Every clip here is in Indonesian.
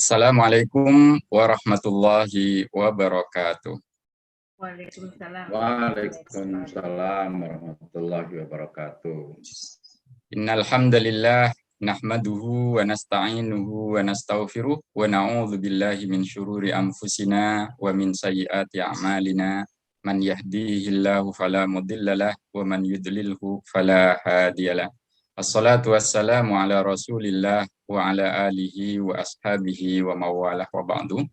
Assalamualaikum warahmatullahi wabarakatuh. Waalaikumsalam. Waalaikumsalam warahmatullahi wabarakatuh. Innal hamdalillah nahmaduhu wa nasta'inuhu wa nastaghfiruh wa na'udzu billahi min syururi anfusina wa min sayyiati a'malina. Man yahdihillahu fala mudhillalah wa man yudlilhu fala hadiyalah. Assalatu wassalamu ala Rasulillah wa ala alihi wa ashabihi wa mawalah wa ba'du.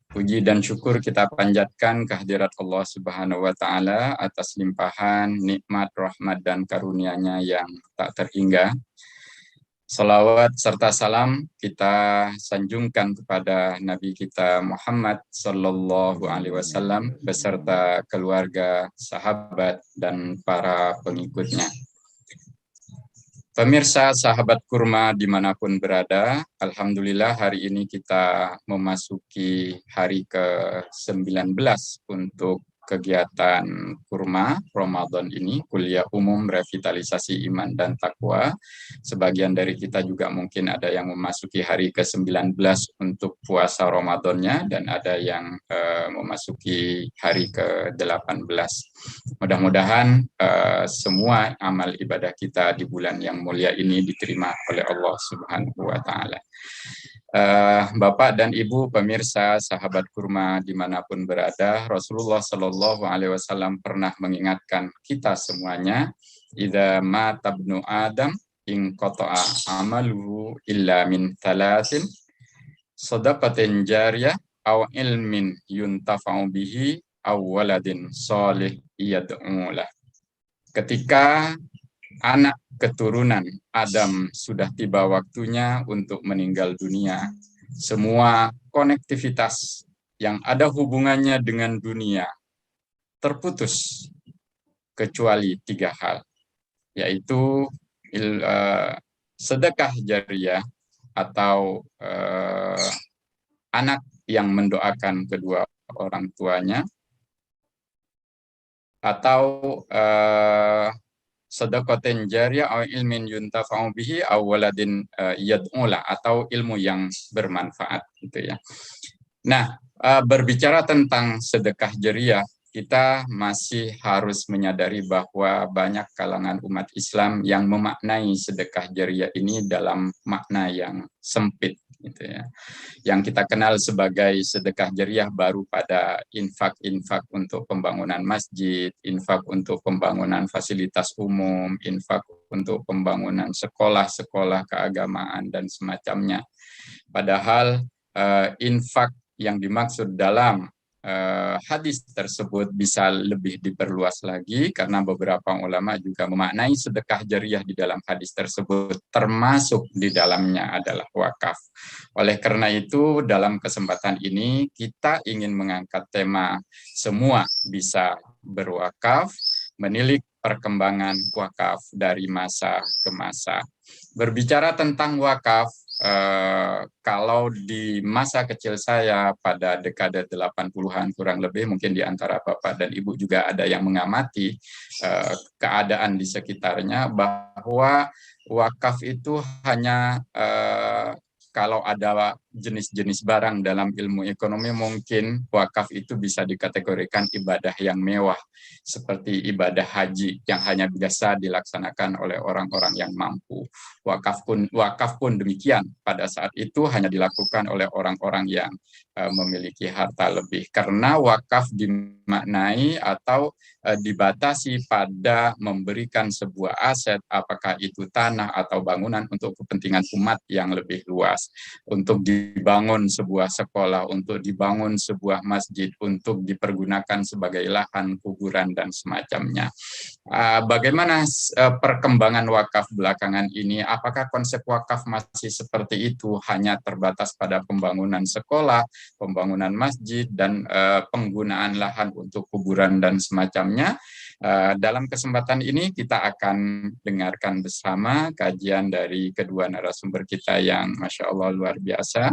Puji dan syukur kita panjatkan kehadirat Allah Subhanahu wa taala atas limpahan nikmat, rahmat dan karunia-Nya yang tak terhingga. Salawat serta salam kita sanjungkan kepada Nabi kita Muhammad sallallahu alaihi wasallam beserta keluarga, sahabat dan para pengikutnya. Pemirsa sahabat kurma dimanapun berada, alhamdulillah hari ini kita memasuki hari ke-19 untuk kegiatan kurma Ramadan ini, kuliah umum revitalisasi iman dan takwa. Sebagian dari kita juga mungkin ada yang memasuki hari ke-19 untuk puasa Ramadannya dan ada yang memasuki hari ke-18. Mudah-mudahan semua amal ibadah kita di bulan yang mulia ini diterima oleh Allah Subhanahu wa taala. Bapak dan Ibu pemirsa sahabat kurma dimanapun berada, Rasulullah Shallallahu Alaihi Wasallam pernah mengingatkan kita semuanya, idza mata ibnu Adam in qata'a amaluhu illa min thalathin, shadaqatin jariyah aw ilmin yuntafa'u bihi aw waladin shalih yad'u lah. Ketika anak keturunan Adam sudah tiba waktunya untuk meninggal dunia, semua konektivitas yang ada hubungannya dengan dunia terputus kecuali 3 hal, yaitu sedekah jariyah atau anak yang mendoakan kedua orang tuanya, atau sedekatin jariyah atau ilmin yuntafa'u bihi aw waladin yad'ula, atau ilmu yang bermanfaat gitu ya. Nah, berbicara tentang sedekah jariyah, kita masih harus menyadari bahwa banyak kalangan umat Islam yang memaknai sedekah jariyah ini dalam makna yang sempit gitu ya. Yang kita kenal sebagai sedekah jariyah baru pada infak untuk pembangunan masjid, infak untuk pembangunan fasilitas umum, infak untuk pembangunan sekolah-sekolah keagamaan dan semacamnya. Padahal infak yang dimaksud dalam hadis tersebut bisa lebih diperluas lagi, karena beberapa ulama juga memaknai sedekah jariyah di dalam hadis tersebut termasuk di dalamnya adalah wakaf. Oleh karena itu dalam kesempatan ini kita ingin mengangkat tema semua bisa berwakaf, menilik perkembangan wakaf dari masa ke masa. Berbicara tentang wakaf, kalau di masa kecil saya pada dekade 80-an kurang lebih, mungkin di antara Bapak dan Ibu juga ada yang mengamati keadaan di sekitarnya, bahwa wakaf itu hanya kalau ada jenis-jenis barang dalam ilmu ekonomi, mungkin wakaf itu bisa dikategorikan ibadah yang mewah, seperti ibadah haji yang hanya biasa dilaksanakan oleh orang-orang yang mampu. Wakaf pun demikian, pada saat itu hanya dilakukan oleh orang-orang yang memiliki harta lebih, karena wakaf dimaknai atau dibatasi pada memberikan sebuah aset, apakah itu tanah atau bangunan, untuk kepentingan umat yang lebih luas, untuk dibangun sebuah sekolah, untuk dibangun sebuah masjid, untuk dipergunakan sebagai lahan kuburan dan semacamnya. Bagaimana perkembangan wakaf belakangan ini? Apakah konsep wakaf masih seperti itu, hanya terbatas pada pembangunan sekolah, pembangunan masjid, dan penggunaan lahan untuk kuburan dan semacamnya? Dalam kesempatan ini kita akan dengarkan bersama kajian dari kedua narasumber kita yang Masya Allah luar biasa.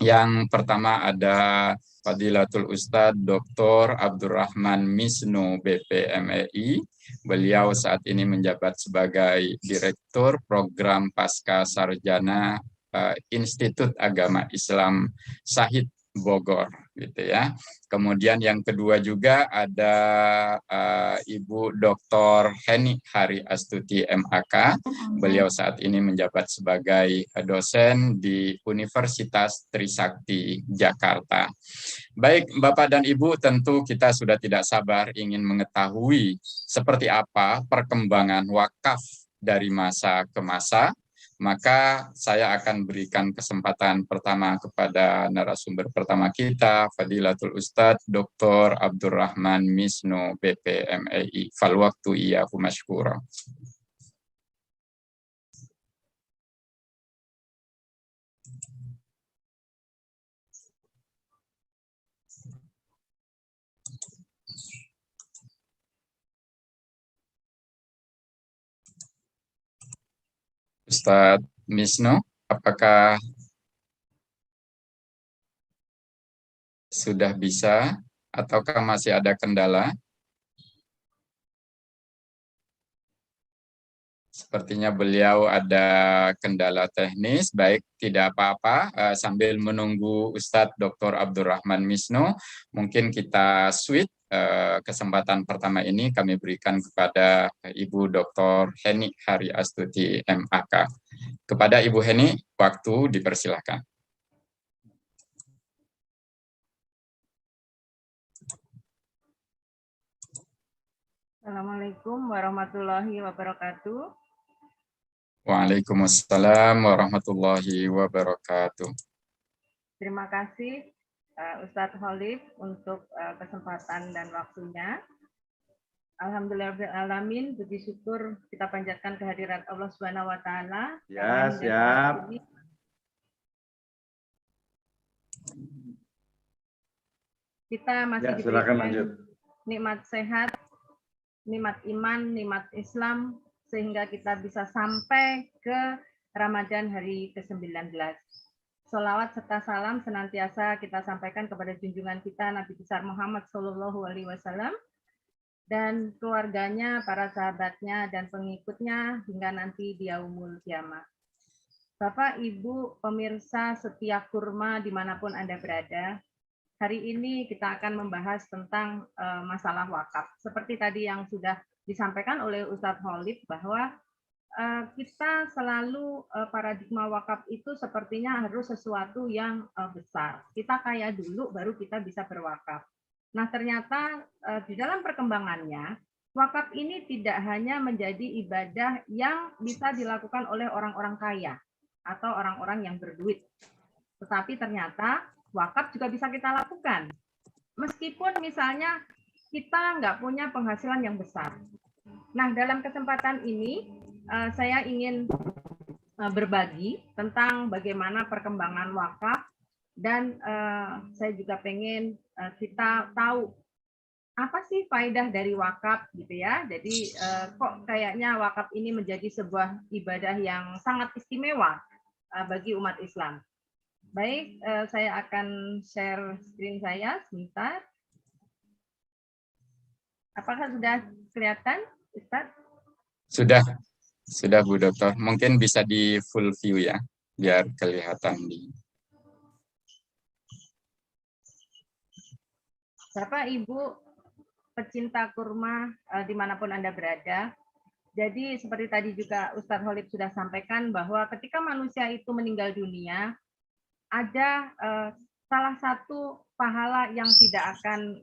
Yang pertama ada Fadilatul Ustadz Dr. Abdurrahman Misnu BPMEI. Beliau saat ini menjabat sebagai Direktur Program Pasca Sarjana Institut Agama Islam Syahid Bogor, gitu ya. Kemudian yang kedua juga ada Ibu Dr. Heni Hari Astuti MAK. Beliau saat ini menjabat sebagai dosen di Universitas Trisakti Jakarta. Baik, Bapak dan Ibu, tentu kita sudah tidak sabar ingin mengetahui seperti apa perkembangan wakaf dari masa ke masa. Maka saya akan berikan kesempatan pertama kepada narasumber pertama kita, Fadilatul Ustadz Dr. Abdurrahman Misno, BPMEI. Fal waktu iyyahu masykura. Ustadz Misno, apakah sudah bisa ataukah masih ada kendala? Sepertinya beliau ada kendala teknis, baik tidak apa-apa. Sambil menunggu Ustadz Dr. Abdurrahman Misno, mungkin kita switch kesempatan pertama ini kami berikan kepada Ibu Dr. Heni Hari Astuti MAK. Kepada Ibu Heni, waktu dipersilahkan. Assalamualaikum warahmatullahi wabarakatuh. Waalaikumsalam warahmatullahi wabarakatuh. Terima kasih Ustadz Khalif untuk kesempatan dan waktunya. Alhamdulillahirrahmanirrahim, puji syukur kita panjatkan kehadirat Allah Subhanahu wa taala. Ya, siap. Kita masih silakan diberikan lanjut. nikmat sehat, nikmat iman, nikmat Islam, sehingga kita bisa sampai ke Ramadan hari ke-19. Sholawat serta salam senantiasa kita sampaikan kepada junjungan kita Nabi besar Muhammad SAW dan keluarganya, para sahabatnya, dan pengikutnya hingga nanti di yaumul kiamah. Bapak, Ibu, pemirsa setia kurma dimanapun Anda berada, hari ini kita akan membahas tentang masalah wakaf. Seperti tadi yang sudah disampaikan oleh Ustadz Khalif bahwa kita selalu paradigma wakaf itu sepertinya harus sesuatu yang besar. Kita kaya dulu baru kita bisa berwakaf. Nah, ternyata di dalam perkembangannya, wakaf ini tidak hanya menjadi ibadah yang bisa dilakukan oleh orang-orang kaya atau orang-orang yang berduit. Tetapi ternyata wakaf juga bisa kita lakukan. Meskipun misalnya kita nggak punya penghasilan yang besar. Nah, dalam kesempatan ini, saya ingin berbagi tentang bagaimana perkembangan wakaf dan saya juga pengen kita tahu apa sih faedah dari wakaf gitu ya. Jadi kok kayaknya wakaf ini menjadi sebuah ibadah yang sangat istimewa bagi umat Islam. Baik, saya akan share screen saya sebentar. Apakah sudah kelihatan, Ustaz? Sudah Bu Dokter. Mungkin bisa di full view ya, biar kelihatan di. Bapak, Ibu, pecinta kurma dimanapun Anda berada. Jadi seperti tadi juga Ustadz Khalif sudah sampaikan bahwa ketika manusia itu meninggal dunia, ada salah satu pahala yang tidak akan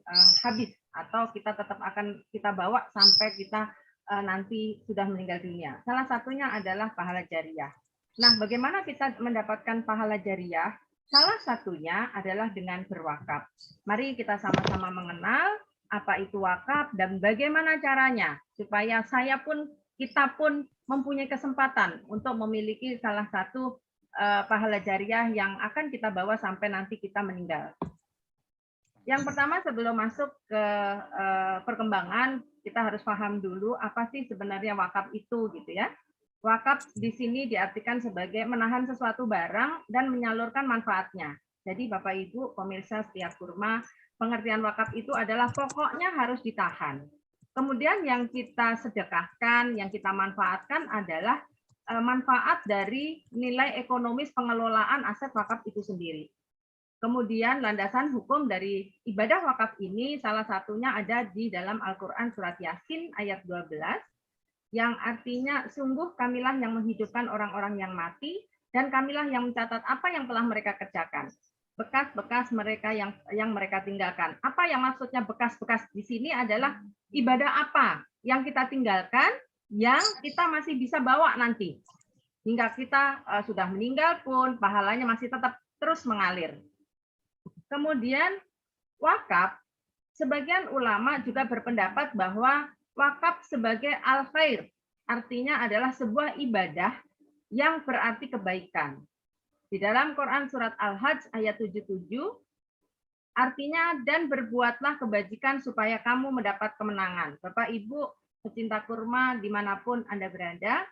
habis atau kita tetap akan kita bawa sampai kita nanti sudah meninggal dunia. Salah satunya adalah pahala jariah. Nah, bagaimana kita mendapatkan pahala jariah? Salah satunya adalah dengan berwakaf. Mari kita sama-sama mengenal apa itu wakaf dan bagaimana caranya supaya saya pun, kita pun mempunyai kesempatan untuk memiliki salah satu pahala jariah yang akan kita bawa sampai nanti kita meninggal. Yang pertama, sebelum masuk ke perkembangan, kita harus paham dulu apa sih sebenarnya wakaf itu gitu ya. Wakaf di sini diartikan sebagai menahan sesuatu barang dan menyalurkan manfaatnya. Jadi Bapak Ibu pemirsa setia kurma, pengertian wakaf itu adalah pokoknya harus ditahan. Kemudian yang kita sedekahkan, yang kita manfaatkan adalah manfaat dari nilai ekonomis pengelolaan aset wakaf itu sendiri. Kemudian landasan hukum dari ibadah wakaf ini salah satunya ada di dalam Al-Quran surat Yasin ayat 12 yang artinya sungguh kamilah yang menghidupkan orang-orang yang mati dan kamilah yang mencatat apa yang telah mereka kerjakan. Bekas-bekas mereka yang mereka tinggalkan. Apa yang maksudnya bekas-bekas di sini adalah ibadah apa yang kita tinggalkan yang kita masih bisa bawa nanti. Hingga kita sudah meninggal pun pahalanya masih tetap terus mengalir. Kemudian wakaf, sebagian ulama juga berpendapat bahwa wakaf sebagai al-khair, artinya adalah sebuah ibadah yang berarti kebaikan. Di dalam Quran surat Al-Hajj ayat 77, artinya dan berbuatlah kebajikan supaya kamu mendapat kemenangan. Bapak Ibu pecinta kurma dimanapun Anda berada,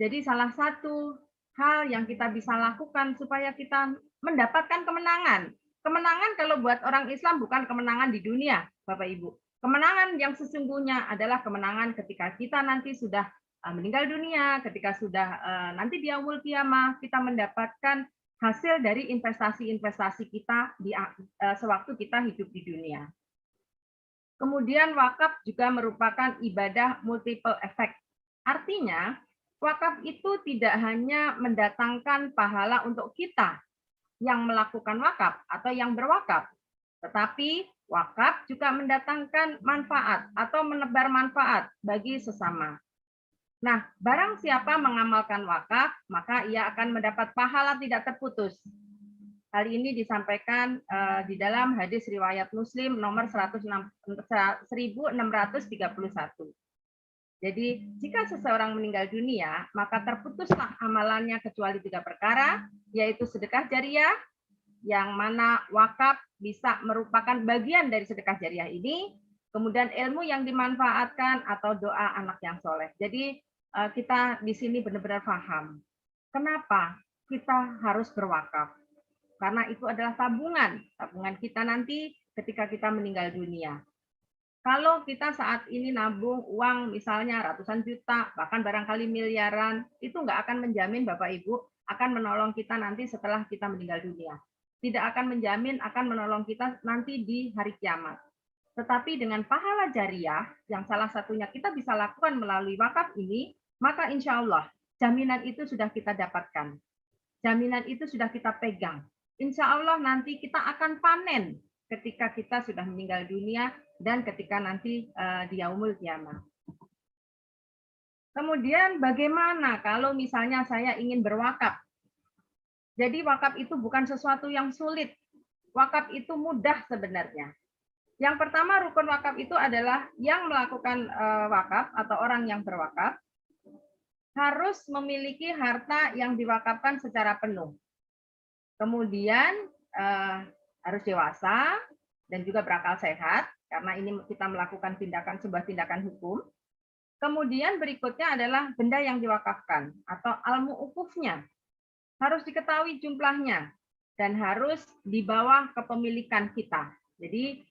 jadi salah satu hal yang kita bisa lakukan supaya kita mendapatkan kemenangan. Kemenangan kalau buat orang Islam bukan kemenangan di dunia, Bapak Ibu. Kemenangan yang sesungguhnya adalah kemenangan ketika kita nanti sudah meninggal dunia, ketika sudah nanti di yaumul qiyamah kita mendapatkan hasil dari investasi-investasi kita di sewaktu kita hidup di dunia. Kemudian wakaf juga merupakan ibadah multiple effect. Artinya, wakaf itu tidak hanya mendatangkan pahala untuk kita yang melakukan wakaf atau yang berwakaf, tetapi wakaf juga mendatangkan manfaat atau menebar manfaat bagi sesama. Nah, barang siapa mengamalkan wakaf, maka ia akan mendapat pahala tidak terputus. Hal ini disampaikan di dalam hadis riwayat Muslim nomor 1631. Jadi, jika seseorang meninggal dunia, maka terputuslah amalannya kecuali 3 perkara, yaitu sedekah jariah, yang mana wakaf bisa merupakan bagian dari sedekah jariah ini, kemudian ilmu yang dimanfaatkan atau doa anak yang soleh. Jadi, kita di sini benar-benar paham kenapa kita harus berwakaf. Karena itu adalah tabungan kita nanti ketika kita meninggal dunia. Kalau kita saat ini nabung uang misalnya ratusan juta, bahkan barangkali miliaran, itu nggak akan menjamin Bapak Ibu akan menolong kita nanti setelah kita meninggal dunia. Tidak akan menjamin akan menolong kita nanti di hari kiamat. Tetapi dengan pahala jariah, yang salah satunya kita bisa lakukan melalui wakaf ini, maka insya Allah jaminan itu sudah kita dapatkan. Jaminan itu sudah kita pegang. Insya Allah nanti kita akan panen ketika kita sudah meninggal dunia dan ketika nanti di yaumul qiyamah. Kemudian bagaimana kalau misalnya saya ingin berwakaf? Jadi wakaf itu bukan sesuatu yang sulit. Wakaf itu mudah sebenarnya. Yang pertama rukun wakaf itu adalah yang melakukan wakaf atau orang yang berwakaf harus memiliki harta yang diwakafkan secara penuh. Kemudian harus dewasa dan juga berakal sehat, karena ini kita melakukan sebuah tindakan hukum. Kemudian berikutnya adalah benda yang diwakafkan atau al-mu'ukufnya. Harus diketahui jumlahnya dan harus di bawah kepemilikan kita. Jadi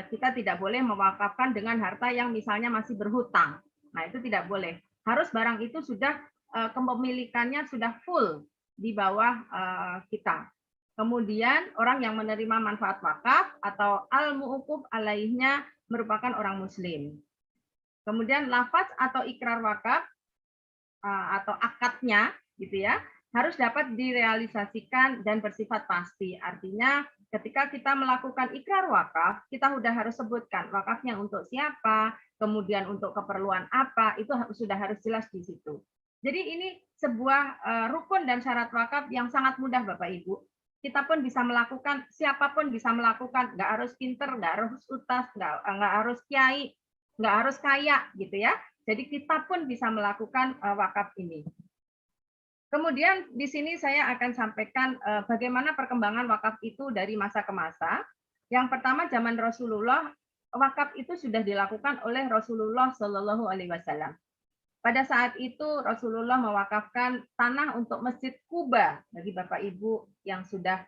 kita tidak boleh mewakafkan dengan harta yang misalnya masih berhutang. Nah, itu tidak boleh. Harus barang itu sudah kepemilikannya sudah full di bawah kita. Kemudian orang yang menerima manfaat wakaf atau al-mu'ukuf alaihnya merupakan orang muslim. Kemudian lafaz atau ikrar wakaf atau akadnya gitu ya, harus dapat direalisasikan dan bersifat pasti. Artinya ketika kita melakukan ikrar wakaf, kita sudah harus sebutkan wakafnya untuk siapa, kemudian untuk keperluan apa, itu sudah harus jelas di situ. Jadi ini sebuah rukun dan syarat wakaf yang sangat mudah Bapak Ibu. Kita pun bisa melakukan, siapapun bisa melakukan, nggak harus pinter, nggak harus utas, nggak harus kiai, nggak harus kaya gitu ya. Jadi kita pun bisa melakukan wakaf ini. Kemudian di sini saya akan sampaikan bagaimana perkembangan wakaf itu dari masa ke masa. Yang pertama zaman Rasulullah, wakaf itu sudah dilakukan oleh Rasulullah Shallallahu Alaihi Wasallam. Pada saat itu Rasulullah mewakafkan tanah untuk Masjid Kuba. Bagi Bapak Ibu yang sudah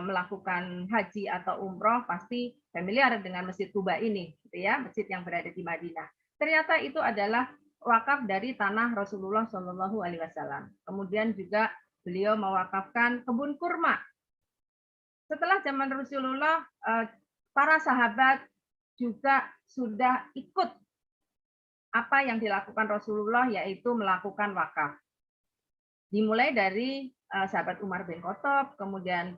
melakukan haji atau umroh pasti familiar dengan Masjid Kuba ini, gitu ya, masjid yang berada di Madinah. Ternyata itu adalah wakaf dari tanah Rasulullah Shallallahu Alaihi Wasallam. Kemudian juga beliau mewakafkan kebun kurma. Setelah zaman Rasulullah, para sahabat juga sudah ikut apa yang dilakukan Rasulullah, yaitu melakukan wakaf. Dimulai dari sahabat Umar bin Khattab, kemudian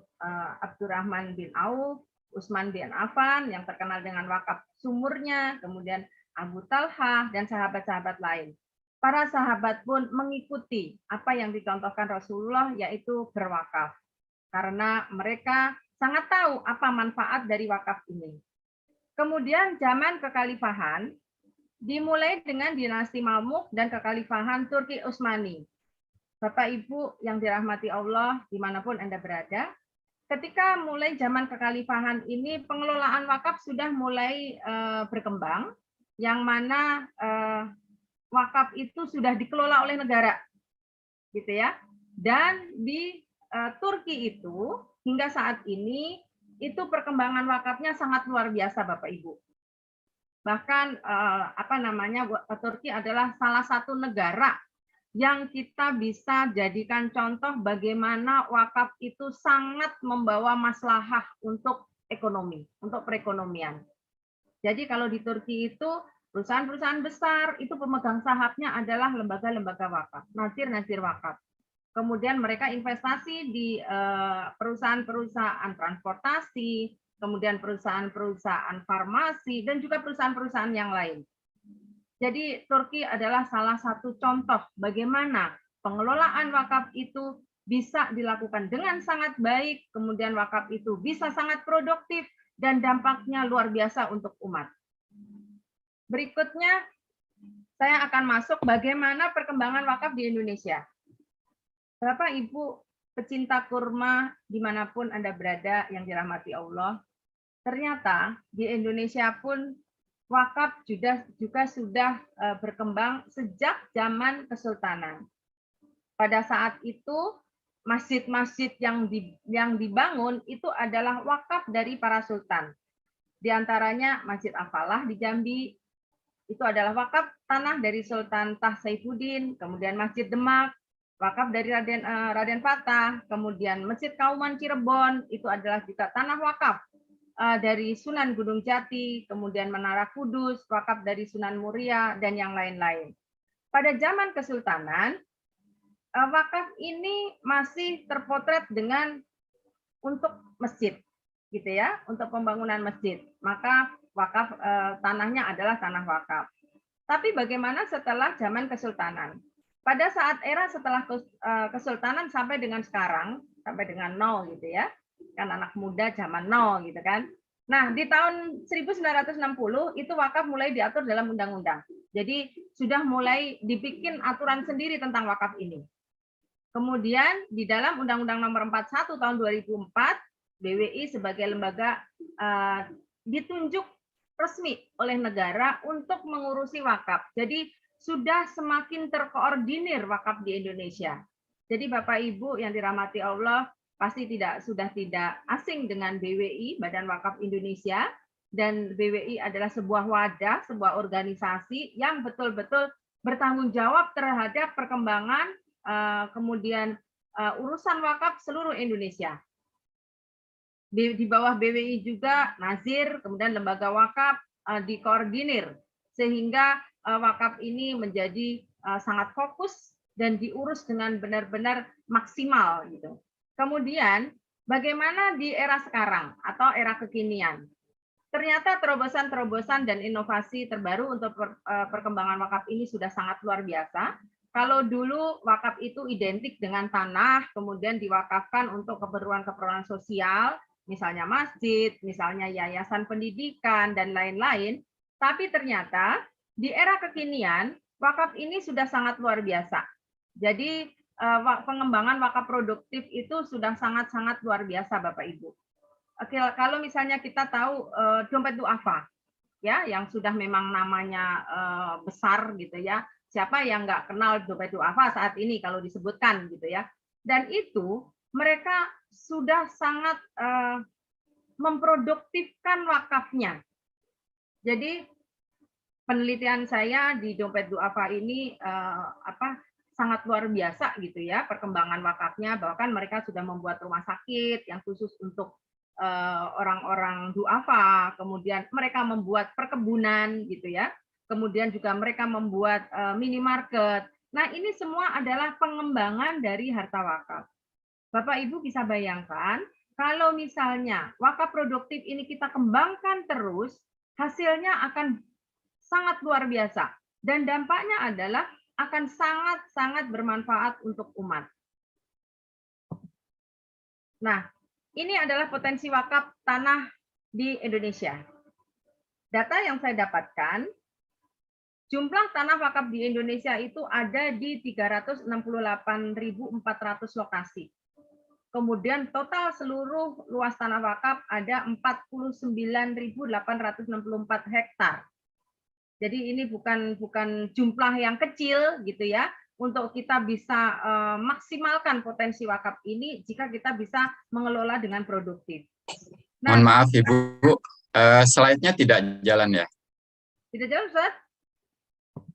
Abdurrahman bin Auf, Utsman bin Affan yang terkenal dengan wakaf sumurnya, kemudian Abu Talhah dan sahabat-sahabat lain. Para sahabat pun mengikuti apa yang dicontohkan Rasulullah, yaitu berwakaf. Karena mereka sangat tahu apa manfaat dari wakaf ini. Kemudian zaman kekhalifahan dimulai dengan dinasti Mamluk dan kekhalifahan Turki Utsmani. Bapak Ibu yang dirahmati Allah dimanapun Anda berada, ketika mulai zaman kekhalifahan ini pengelolaan wakaf sudah mulai berkembang, yang mana wakaf itu sudah dikelola oleh negara, gitu ya. Dan di Turki itu hingga saat ini itu perkembangan wakafnya sangat luar biasa, Bapak Ibu. Bahkan Turki adalah salah satu negara yang kita bisa jadikan contoh bagaimana wakaf itu sangat membawa maslahah untuk ekonomi, untuk perekonomian. Jadi kalau di Turki itu perusahaan-perusahaan besar itu pemegang sahamnya adalah lembaga-lembaga wakaf, nazir wakaf. Kemudian mereka investasi di perusahaan-perusahaan transportasi, kemudian perusahaan-perusahaan farmasi, dan juga perusahaan-perusahaan yang lain. Jadi Turki adalah salah satu contoh bagaimana pengelolaan wakaf itu bisa dilakukan dengan sangat baik, kemudian wakaf itu bisa sangat produktif, dan dampaknya luar biasa untuk umat. Berikutnya, saya akan masuk bagaimana perkembangan wakaf di Indonesia. Bapak, Ibu, pecinta kurma dimanapun Anda berada yang dirahmati Allah, ternyata di Indonesia pun wakaf juga sudah berkembang sejak zaman Kesultanan. Pada saat itu, masjid-masjid yang dibangun itu adalah wakaf dari para sultan. Di antaranya Masjid Al-Falah di Jambi, itu adalah wakaf tanah dari Sultan Tah Saifuddin, kemudian Masjid Demak, wakaf dari Raden Fatah, kemudian Masjid Kauman Cirebon, itu adalah juga tanah wakaf dari Sunan Gunung Jati, kemudian Menara Kudus, wakaf dari Sunan Muria, dan yang lain-lain. Pada zaman Kesultanan, wakaf ini masih terpotret dengan untuk masjid, gitu ya, untuk pembangunan masjid. Maka wakaf tanahnya adalah tanah wakaf. Tapi bagaimana setelah zaman Kesultanan? Pada saat era setelah Kesultanan sampai dengan sekarang, sampai dengan now gitu ya, kan anak muda zaman now gitu kan. Nah, di tahun 1960 itu wakaf mulai diatur dalam undang-undang. Jadi sudah mulai dibikin aturan sendiri tentang wakaf ini. Kemudian di dalam Undang-Undang Nomor 41 tahun 2004, BWI sebagai lembaga ditunjuk resmi oleh negara untuk mengurusi wakaf. Jadi sudah semakin terkoordinir wakaf di Indonesia. Jadi Bapak Ibu yang dirahmati Allah pasti sudah tidak asing dengan BWI, Badan Wakaf Indonesia, dan BWI adalah sebuah wadah, sebuah organisasi yang betul-betul bertanggung jawab terhadap perkembangan kemudian urusan wakaf seluruh Indonesia. Di bawah BWI juga nazir, kemudian lembaga wakaf dikoordinir sehingga wakaf ini menjadi sangat fokus dan diurus dengan benar-benar maksimal gitu. Kemudian bagaimana di era sekarang atau era kekinian? Ternyata terobosan-terobosan dan inovasi terbaru untuk perkembangan wakaf ini sudah sangat luar biasa. Kalau dulu wakaf itu identik dengan tanah, kemudian diwakafkan untuk keperluan-keperluan sosial, misalnya masjid, misalnya yayasan pendidikan, dan lain-lain. Tapi ternyata di era kekinian, wakaf ini sudah sangat luar biasa. Jadi pengembangan wakaf produktif itu sudah sangat-sangat luar biasa, Bapak Ibu. Kalau misalnya kita tahu dompet duafa, ya, yang sudah memang namanya besar gitu ya. Siapa yang nggak kenal dompet duafa saat ini kalau disebutkan gitu ya. Dan itu mereka sudah sangat memproduktifkan wakafnya. Jadi penelitian saya di Dompet Duafa ini sangat luar biasa gitu ya perkembangan wakafnya, bahkan mereka sudah membuat rumah sakit yang khusus untuk orang-orang duafa, kemudian mereka membuat perkebunan gitu ya, kemudian juga mereka membuat minimarket. Nah, ini semua adalah pengembangan dari harta wakaf. Bapak Ibu bisa bayangkan kalau misalnya wakaf produktif ini kita kembangkan terus, hasilnya akan sangat luar biasa dan dampaknya adalah akan sangat-sangat bermanfaat untuk umat. Nah, ini adalah potensi wakaf tanah di Indonesia. Data yang saya dapatkan, jumlah tanah wakaf di Indonesia itu ada di 368.400 lokasi. Kemudian total seluruh luas tanah wakaf ada 49.864 hektar. Jadi ini bukan jumlah yang kecil gitu ya, untuk kita bisa maksimalkan potensi wakaf ini jika kita bisa mengelola dengan produktif. Mohon maaf Ibu, slide-nya tidak jalan ya? Tidak jalan, Ustaz?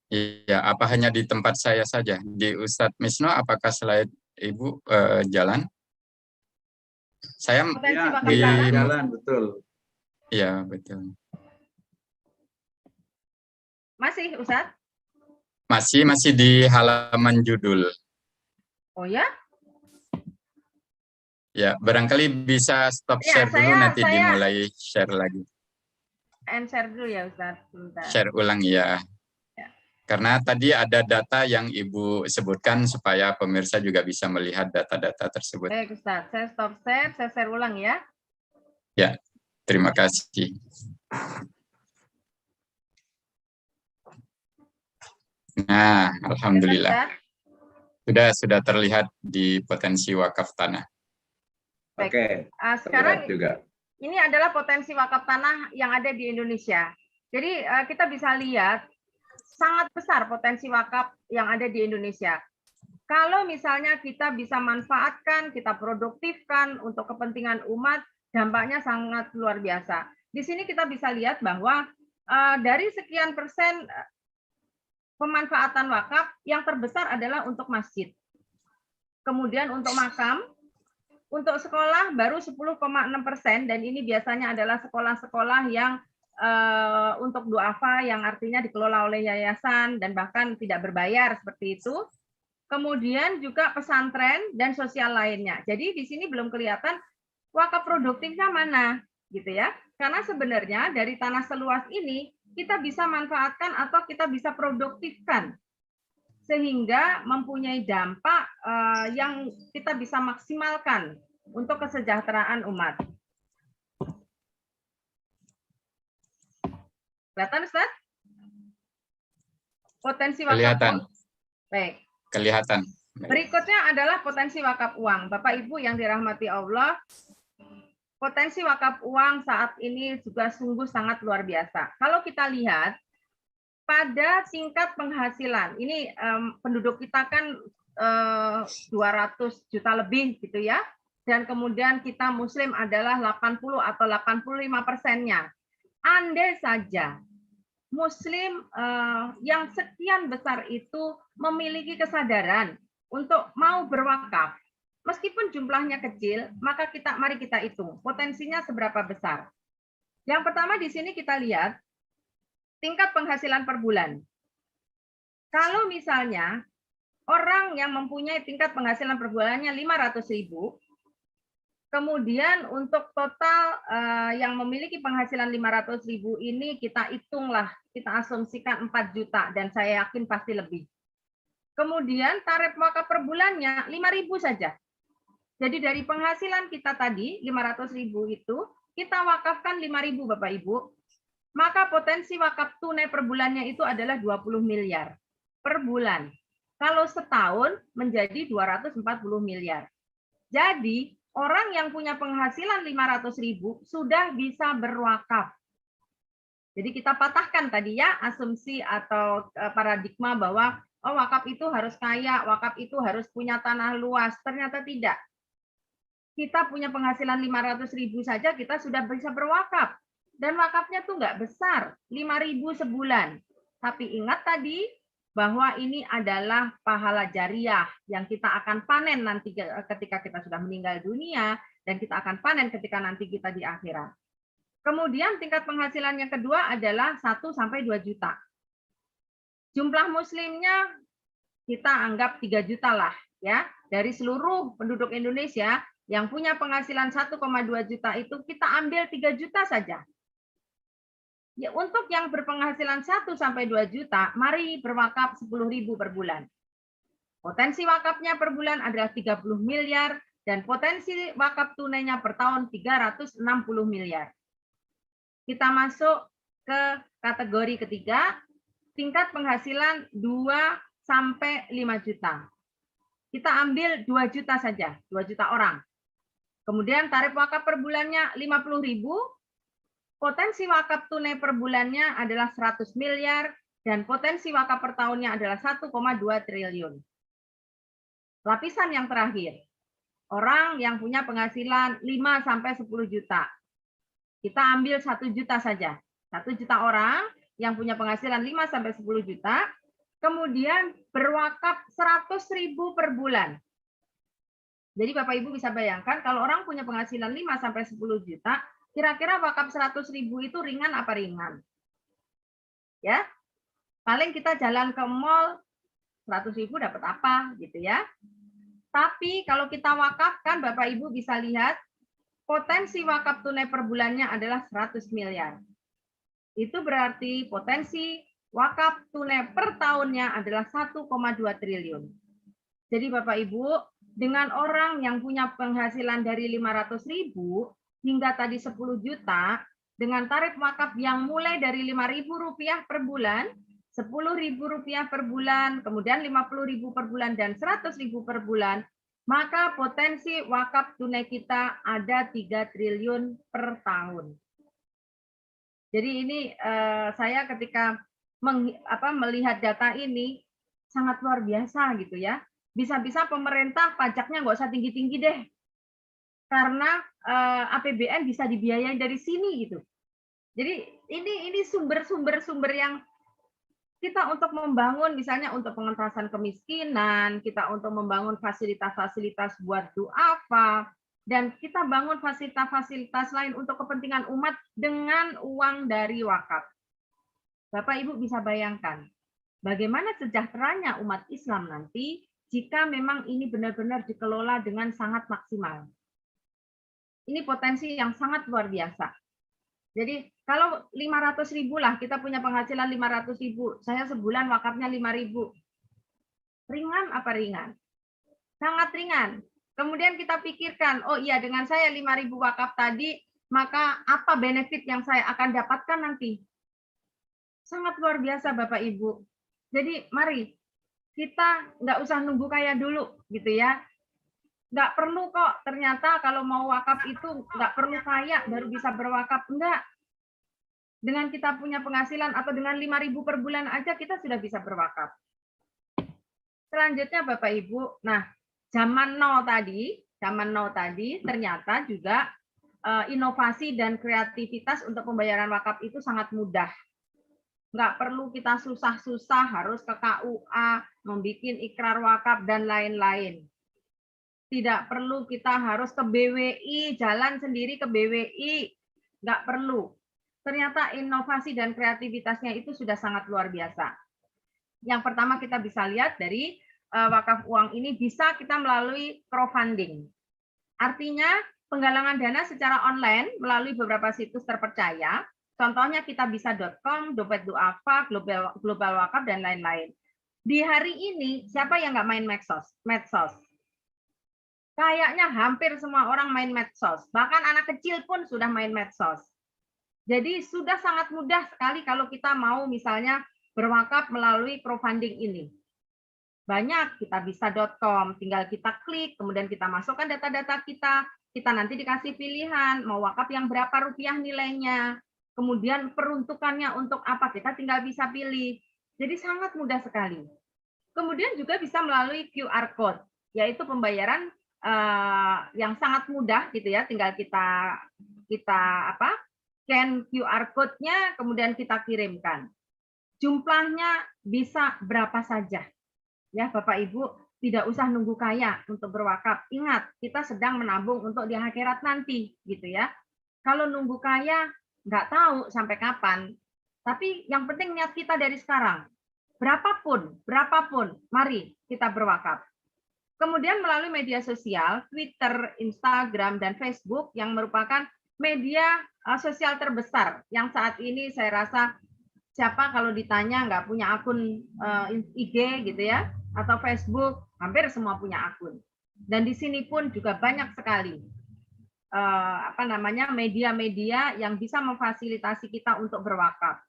Iya, apa hanya di tempat saya saja? Di Ustadz Misno, apakah slide Ibu jalan? Saya Potensi wakaf di tanah. Jalan, betul. Iya, betul. Masih, Ustaz? Masih di halaman judul. Oh ya? Ya, barangkali bisa stop Ya, share dulu, nanti dimulai share lagi. Share dulu ya, Ustaz. Bentar. Share ulang ya. Karena tadi ada data yang Ibu sebutkan supaya pemirsa juga bisa melihat data-data tersebut. Baik, Ustaz. Saya stop share, saya share ulang ya. Ya, terima kasih. Nah, alhamdulillah. Sudah terlihat di potensi wakaf tanah. Oke. Sekarang juga. Ini adalah potensi wakaf tanah yang ada di Indonesia. Jadi kita bisa lihat sangat besar potensi wakaf yang ada di Indonesia. Kalau misalnya kita bisa manfaatkan, kita produktifkan untuk kepentingan umat, dampaknya sangat luar biasa. Di sini kita bisa lihat bahwa dari sekian persen pemanfaatan wakaf, yang terbesar adalah untuk masjid. Kemudian untuk makam, untuk sekolah baru 10,6%, dan ini biasanya adalah sekolah-sekolah yang untuk duafa yang artinya dikelola oleh yayasan dan bahkan tidak berbayar seperti itu. Kemudian juga pesantren dan sosial lainnya. Jadi di sini belum kelihatan wakaf produktifnya mana, gitu ya. Karena sebenarnya dari tanah seluas ini kita bisa manfaatkan atau kita bisa produktifkan sehingga mempunyai dampak yang kita bisa maksimalkan untuk kesejahteraan umat. Kelihatan, Ustaz? Potensi wakaf. Kelihatan. Baik. Kelihatan. Berikutnya adalah potensi wakaf uang. Bapak Ibu yang dirahmati Allah, potensi wakaf uang saat ini juga sungguh sangat luar biasa. Kalau kita lihat pada tingkat penghasilan, ini penduduk kita kan 200 juta lebih gitu ya, dan kemudian kita Muslim adalah 80 atau 85%-nya. Andai saja Muslim yang sekian besar itu memiliki kesadaran untuk mau berwakaf, meskipun jumlahnya kecil, maka mari kita hitung potensinya seberapa besar. Yang pertama di sini kita lihat tingkat penghasilan per bulan. Kalau misalnya orang yang mempunyai tingkat penghasilan per bulannya 500.000, kemudian untuk total yang memiliki penghasilan 500.000 ini kita hitunglah, kita asumsikan 4 juta dan saya yakin pasti lebih. Kemudian tarif wakaf per bulannya 5.000 saja. Jadi dari penghasilan kita tadi 500.000 itu kita wakafkan 5.000 Bapak Ibu. Maka potensi wakaf tunai per bulannya itu adalah 20 miliar per bulan. Kalau setahun menjadi 240 miliar. Jadi orang yang punya penghasilan 500.000 sudah bisa berwakaf. Jadi kita patahkan tadi ya asumsi atau paradigma bahwa wakaf itu harus kaya, wakaf itu harus punya tanah luas. Ternyata tidak. Kita punya penghasilan 500.000 saja kita sudah bisa berwakaf. Dan wakafnya tuh nggak besar, 5.000 sebulan. Tapi ingat tadi bahwa ini adalah pahala jariah yang kita akan panen nanti ketika kita sudah meninggal dunia, dan kita akan panen ketika nanti kita di akhirat. Kemudian tingkat penghasilan yang kedua adalah 1 sampai 2 juta. Jumlah muslimnya kita anggap 3 juta lah ya. Dari seluruh penduduk Indonesia yang punya penghasilan 1,2 juta itu kita ambil 3 juta saja. Ya, untuk yang berpenghasilan 1 sampai 2 juta, mari berwakaf 10.000 per bulan. Potensi wakafnya per bulan adalah 30 miliar dan potensi wakaf tunainya per tahun 360 miliar. Kita masuk ke kategori ketiga, tingkat penghasilan 2 sampai 5 juta. Kita ambil 2 juta saja, 2 juta orang. Kemudian tarif wakaf per bulannya 50.000, potensi wakaf tunai per bulannya adalah 100 miliar, dan potensi wakaf per tahunnya adalah 1,2 triliun. Lapisan yang terakhir, orang yang punya penghasilan 5 sampai 10 juta. Kita ambil 1 juta saja. 1 juta orang yang punya penghasilan 5 sampai 10 juta, kemudian berwakaf 100.000 per bulan. Jadi Bapak Ibu bisa bayangkan kalau orang punya penghasilan 5 sampai 10 juta, kira-kira wakaf 100.000 itu ringan apa ringan? Ya. Paling kita jalan ke mall 100.000 dapat apa gitu ya. Tapi kalau kita wakafkan, Bapak Ibu bisa lihat potensi wakaf tunai per bulannya adalah 100 miliar. Itu berarti potensi wakaf tunai per tahunnya adalah 1,2 triliun. Jadi Bapak Ibu, dengan orang yang punya penghasilan dari 500.000 hingga tadi 10 juta, dengan tarif wakaf yang mulai dari Rp5.000 per bulan, Rp10.000 per bulan, kemudian Rp50.000 per bulan, dan Rp100.000 per bulan, maka potensi wakaf tunai kita ada 3 triliun per tahun. Jadi ini saya ketika melihat data ini sangat luar biasa gitu ya. Bisa-bisa pemerintah pajaknya nggak usah tinggi-tinggi deh, karena APBN bisa dibiayai dari sini gitu. Jadi ini sumber-sumber yang kita untuk membangun, misalnya untuk pengentasan kemiskinan, kita untuk membangun fasilitas-fasilitas buat duafa, dan kita bangun fasilitas-fasilitas lain untuk kepentingan umat dengan uang dari wakaf. Bapak Ibu bisa bayangkan bagaimana sejahteranya umat Islam nanti jika memang ini benar-benar dikelola dengan sangat maksimal. Ini potensi yang sangat luar biasa. Jadi kalau 500.000 lah, kita punya penghasilan 500.000, saya sebulan wakafnya 5.000. Ringan apa ringan? Sangat ringan. Kemudian kita pikirkan, oh iya dengan saya 5.000 wakaf tadi, maka apa benefit yang saya akan dapatkan nanti? Sangat luar biasa Bapak Ibu. Jadi mari kita nggak usah nunggu kaya dulu gitu ya. Nggak perlu kok, ternyata kalau mau wakaf itu nggak perlu kaya baru bisa berwakaf. Enggak. Dengan kita punya penghasilan atau dengan 5.000 per bulan aja kita sudah bisa berwakaf. Selanjutnya Bapak Ibu, nah zaman now tadi ternyata juga inovasi dan kreativitas untuk pembayaran wakaf itu sangat mudah. Nggak perlu kita susah-susah harus ke KUA, membuat ikrar wakaf dan lain-lain. Tidak perlu kita harus ke BWI, jalan sendiri ke BWI. Nggak perlu. Ternyata inovasi dan kreativitasnya itu sudah sangat luar biasa. Yang pertama kita bisa lihat dari wakaf uang ini bisa kita melalui crowdfunding. Artinya penggalangan dana secara online melalui beberapa situs terpercaya. Contohnya kitabisa.com, Dompet Duafa, Global Wakaf, dan lain-lain. Di hari ini siapa yang nggak main medsos? Kayaknya hampir semua orang main medsos. Bahkan anak kecil pun sudah main medsos. Jadi sudah sangat mudah sekali kalau kita mau misalnya berwakaf melalui crowdfunding ini. Banyak, kitabisa.com, tinggal kita klik, kemudian kita masukkan data-data kita nanti dikasih pilihan, mau wakaf yang berapa rupiah nilainya, kemudian peruntukannya untuk apa, kita tinggal bisa pilih. Jadi sangat mudah sekali. Kemudian juga bisa melalui QR code, yaitu pembayaran yang sangat mudah gitu ya, tinggal kita scan QR code-nya kemudian kita kirimkan. jumlahnya bisa berapa saja. Ya, Bapak Ibu, tidak usah nunggu kaya untuk berwakaf. Ingat, kita sedang menabung untuk di akhirat nanti, gitu ya. Kalau nunggu kaya, nggak tahu sampai kapan. Tapi yang penting niat kita dari sekarang. Berapapun, mari kita berwakaf. Kemudian melalui media sosial, Twitter, Instagram, dan Facebook yang merupakan media sosial terbesar yang saat ini saya rasa siapa kalau ditanya nggak punya akun IG gitu ya, atau Facebook, hampir semua punya akun. Dan di sini pun juga banyak sekali media-media yang bisa memfasilitasi kita untuk berwakaf.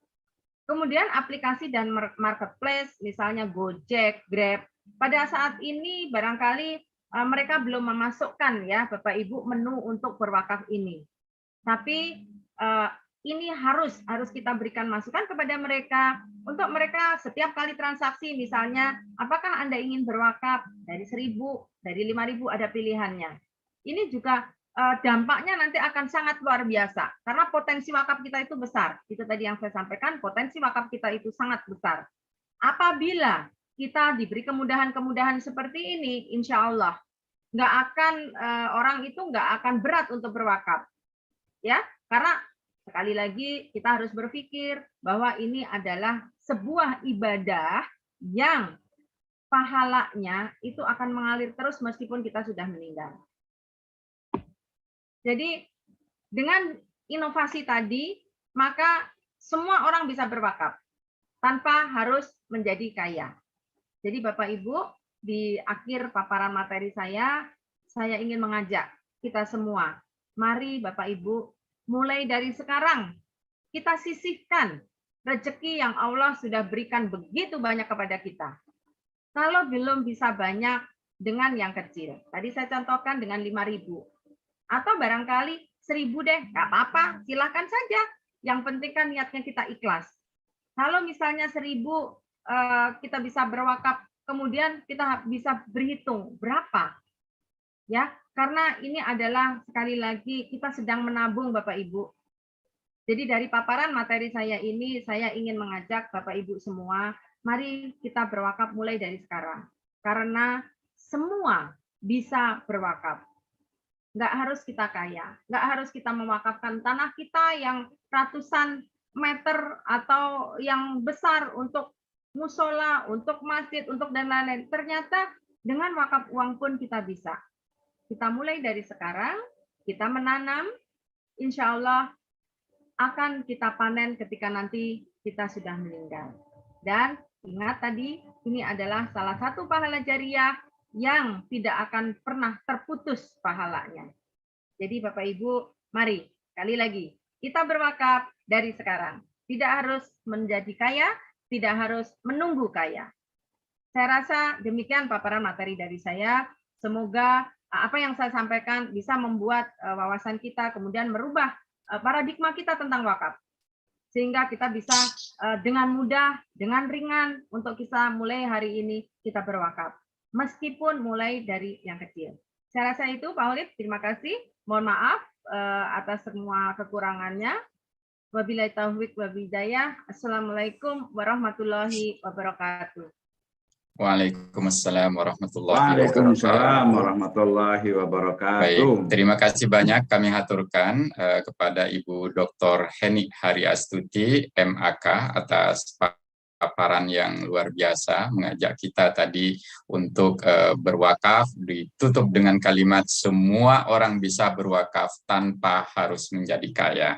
Kemudian aplikasi dan marketplace, misalnya Gojek, Grab. Pada saat ini barangkali mereka belum memasukkan ya Bapak Ibu menu untuk berwakaf ini. Tapi ini harus kita berikan masukan kepada mereka untuk mereka setiap kali transaksi, misalnya apakah Anda ingin berwakaf dari 1.000, dari 5.000, ada pilihannya. Ini juga dampaknya nanti akan sangat luar biasa karena potensi wakaf kita itu besar. Itu tadi yang saya sampaikan, potensi wakaf kita itu sangat besar. Apabila kita diberi kemudahan-kemudahan seperti ini, insya Allah orang itu nggak akan berat untuk berwakaf, ya. Karena sekali lagi kita harus berpikir bahwa ini adalah sebuah ibadah yang pahalanya itu akan mengalir terus meskipun kita sudah meninggal. Jadi dengan inovasi tadi, maka semua orang bisa berwakaf tanpa harus menjadi kaya. Jadi Bapak Ibu, di akhir paparan materi saya ingin mengajak kita semua, mari Bapak Ibu, mulai dari sekarang kita sisihkan rezeki yang Allah sudah berikan begitu banyak kepada kita. Kalau belum bisa banyak dengan yang kecil. Tadi saya contohkan dengan 5.000. Atau barangkali 1.000 deh, nggak apa-apa, silakan saja. Yang penting kan niatnya kita ikhlas. Kalau misalnya 1.000 kita bisa berwakaf, kemudian kita bisa berhitung berapa, ya, karena ini adalah sekali lagi kita sedang menabung Bapak Ibu. Jadi dari paparan materi saya ini, saya ingin mengajak Bapak Ibu semua, mari kita berwakaf mulai dari sekarang, karena semua bisa berwakaf. Nggak harus kita kaya, nggak harus kita mewakafkan tanah kita yang ratusan meter atau yang besar untuk musola, untuk masjid, untuk dan lain-lain. Ternyata dengan wakaf uang pun kita bisa. Kita mulai dari sekarang, kita menanam, insya Allah akan kita panen ketika nanti kita sudah meninggal. Dan ingat tadi, ini adalah salah satu pahala jariah yang tidak akan pernah terputus pahalanya. Jadi Bapak Ibu, mari sekali lagi kita berwakaf dari sekarang. Tidak harus menjadi kaya, tidak harus menunggu kaya. Saya rasa demikian paparan materi dari saya. Semoga apa yang saya sampaikan bisa membuat wawasan kita, kemudian merubah paradigma kita tentang wakaf. Sehingga kita bisa dengan mudah, dengan ringan untuk kita mulai hari ini kita berwakaf. Meskipun mulai dari yang kecil. Saya rasa itu Pak Holid, terima kasih. Mohon maaf atas semua kekurangannya. Wabillahi taufiq wal hidayah. Assalamualaikum warahmatullahi wabarakatuh. Waalaikumsalam warahmatullahi wabarakatuh. Waalaikumsalam warahmatullahi wabarakatuh. Baik, terima kasih banyak kami haturkan kepada Ibu Dr. Heni Haryastuti, MAK, atas paparan yang luar biasa, mengajak kita tadi untuk berwakaf, ditutup dengan kalimat semua orang bisa berwakaf tanpa harus menjadi kaya.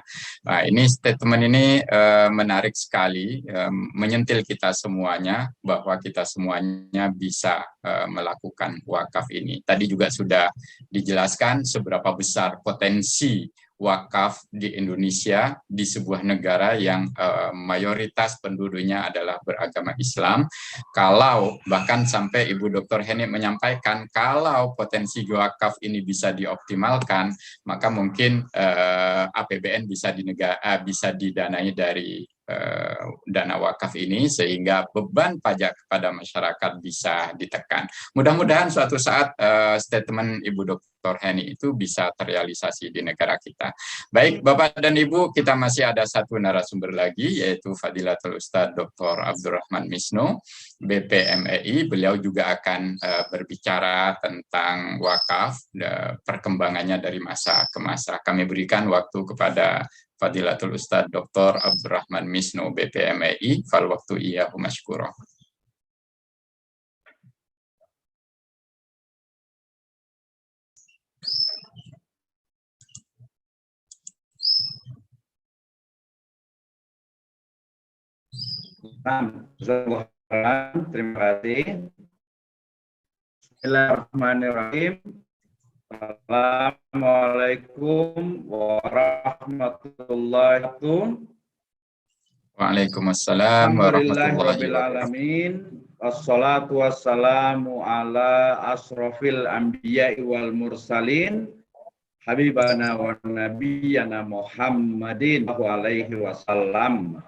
Nah, ini statement ini menarik sekali, menyentil kita semuanya bahwa kita semuanya bisa melakukan wakaf ini. Tadi juga sudah dijelaskan seberapa besar potensi wakaf di Indonesia, di sebuah negara yang mayoritas penduduknya adalah beragama Islam. Kalau bahkan sampai Ibu Dr. Heni menyampaikan kalau potensi wakaf ini bisa dioptimalkan, maka mungkin APBN bisa didanai dari dana wakaf ini sehingga beban pajak kepada masyarakat bisa ditekan. Mudah-mudahan suatu saat statement Ibu Dr. Heni itu bisa terrealisasi di negara kita. Baik, Bapak dan Ibu, kita masih ada satu narasumber lagi, yaitu Fadilatul Ustadz Dr. Abdurrahman Misno, BPMEI. Beliau juga akan berbicara tentang wakaf, perkembangannya dari masa ke masa. Kami berikan waktu kepada Fadilatul Ustadz Dr. Abdurrahman Misno, BPMEI, fal waktu iyyahu masykurah. Terima kasih. Bismillahirrahmanirrahim. Assalamualaikum warahmatullahi wabarakatuh. Waalaikumsalam warahmatullahi Alhamdulillahirabbil wabarakatuh. alamin. Wassalatu wassalamu ala asrofil anbiya'i wal mursalin. Habibana wa nabiyyana Muhammadin alaihi wasallam.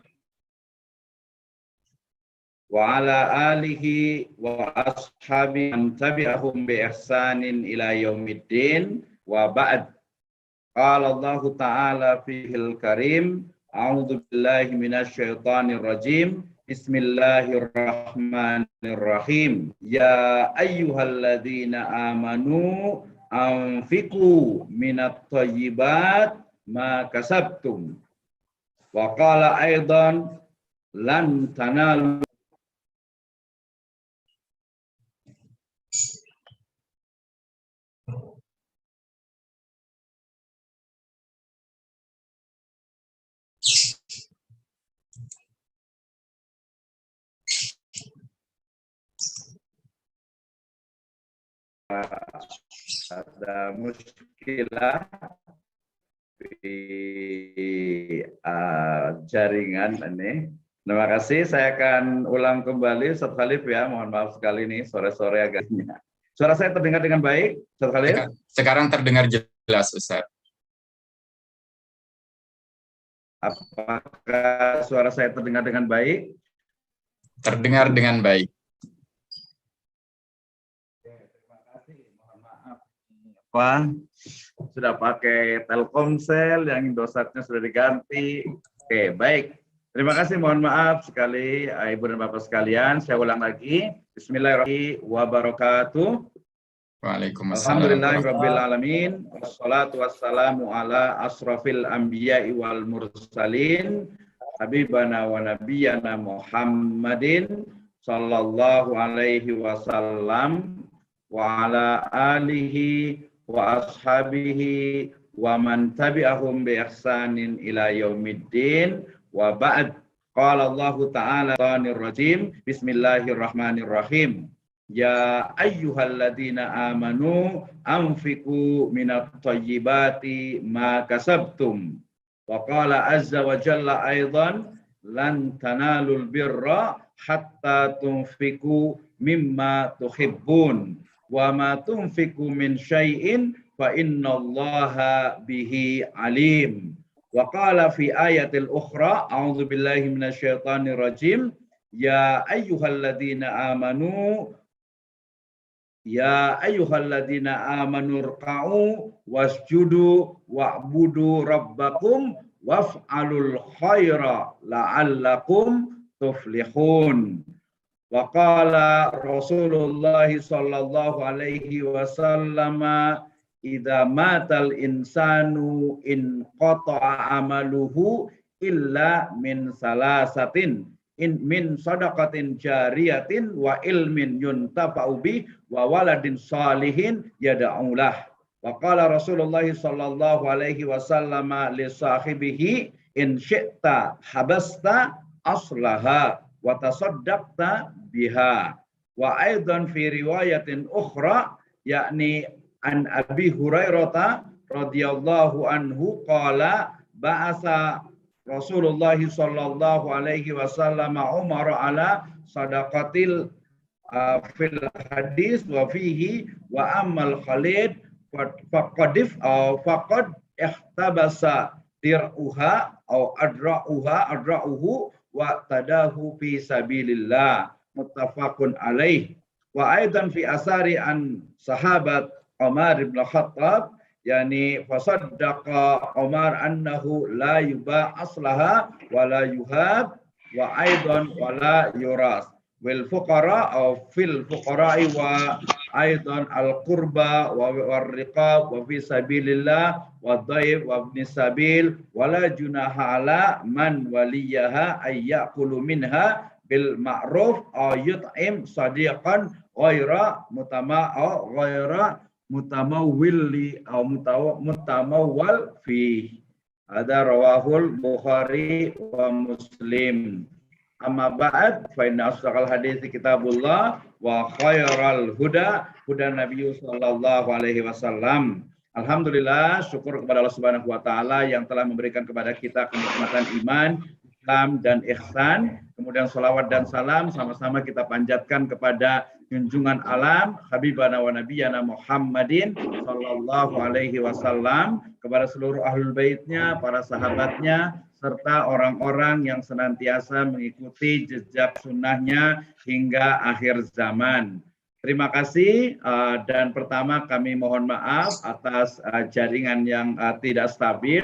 Wa ala alihi wa ashabi man tabi'ahum bi ihsanin ila yaumiddin wa ba'd. Qala Allah ta'ala fihil karim, a'udzu billahi minasyaitonir rajim. Bismillahirrahmanirrahim. Ya ayyuhalladzina amanu anfiqu minat thayyibat ma kasabtum. Wa qala aidan lan tanalu ada muskilah di jaringan ini. Terima kasih. Saya akan ulang kembali Ustaz Khalif ya. Mohon maaf sekali nih sore-sore agaknya. Suara saya terdengar dengan baik, Ustaz Khalif? Sekarang terdengar jelas, Ustaz. Apakah suara saya terdengar dengan baik? Terdengar dengan baik. Sudah pakai Telkomsel yang Indosatnya sudah diganti. Oke, baik. Terima kasih, mohon maaf sekali Ibu dan Bapak sekalian. Saya ulang lagi. Bismillahirrahmanirrahim wabarakatuh. Waalaikumsalam. Alhamdulillahirabbil alamin. Wassalatu wassalamu ala asrofil anbiya'i wal mursalin. Habibana wa nabiyyana Muhammadin sallallahu alaihi wasallam wa ala alihi wa ashabihi wa man tabi'ahum bi ihsanin ila yaumiddin wa ba'd. Qala Allah ta'ala tanir rajim. Bismillahirrahmanirrahim. Ya ayyuhalladzina amanu anfiqu minat thayyibati ma kasabtum. Wa qala azza wa jalla aidan lan tanalul birra hatta tunfiqu mimma tuhibbun. Wa ma tunfiqu min syai'in fa innallaha bihi alim. Wa qala fi ayatil ukhra a'udzu billahi minasyaitonir rajim ya ayyuhalladzina amanu ruk'u wasjudu wa'budu rabbakum waf'alul khaira la'allakum tuflihun. Wa qala Rasulullah sallallahu alaihi wasallam idza matal insanu in qata'a amaluhu illa min salasatin min sadaqatin jariyatin wa ilmin yuntafa'u bi wa waladin salihin yad'ulah. Wa qala Rasulullah sallallahu alaihi wasallam li sahibihi in syi'ta habasta aslaha wa tasaddaqta biha. Wa aidan fi riwayatin ukhra yakni an Abi Hurairah radhiyallahu anhu qala ba'asa Rasulullah sallallahu alaihi wasallam Umar ala sadaqatil fil hadis wa fihi wa ammal Khalid faqad ihtabasa dir'uha atau adra'uhu wa tadahu fi sabilillah, muttafaqun alaih. Wa aidan fi asari an sahabat Umar bin Khattab, yani fasaddaqa Umar annahu la yuba aslaha wa la yuhab wa aidan wa la yuras wal fuqara aw fil fuqara'i wa aidan al qurba wa riqab wa fi sabilillah wa dhaif wa ibn sabil wa la junaha ala man waliyaha ay yaqulu minha bil ma'ruf aw yut'im sadiqan ghaira mutamawwili atau mutamawwal fi. Ada rawahul Bukhari wa Muslim. Amma ba'd fa inna asdaqal hadits kitabullah wa khairal huda Nabi sallallahu alaihi wasallam. Alhamdulillah, syukur kepada Allah Subhanahu wa taala yang telah memberikan kepada kita kenikmatan iman, Islam dan ihsan. Kemudian salawat dan salam sama-sama kita panjatkan kepada junjungan alam Habibana wa Nabiyana Muhammadin sallallahu alaihi wasallam, kepada seluruh ahlul baitnya, para sahabatnya, serta orang-orang yang senantiasa mengikuti jejak sunnahnya hingga akhir zaman. Terima kasih, dan pertama kami mohon maaf atas jaringan yang tidak stabil.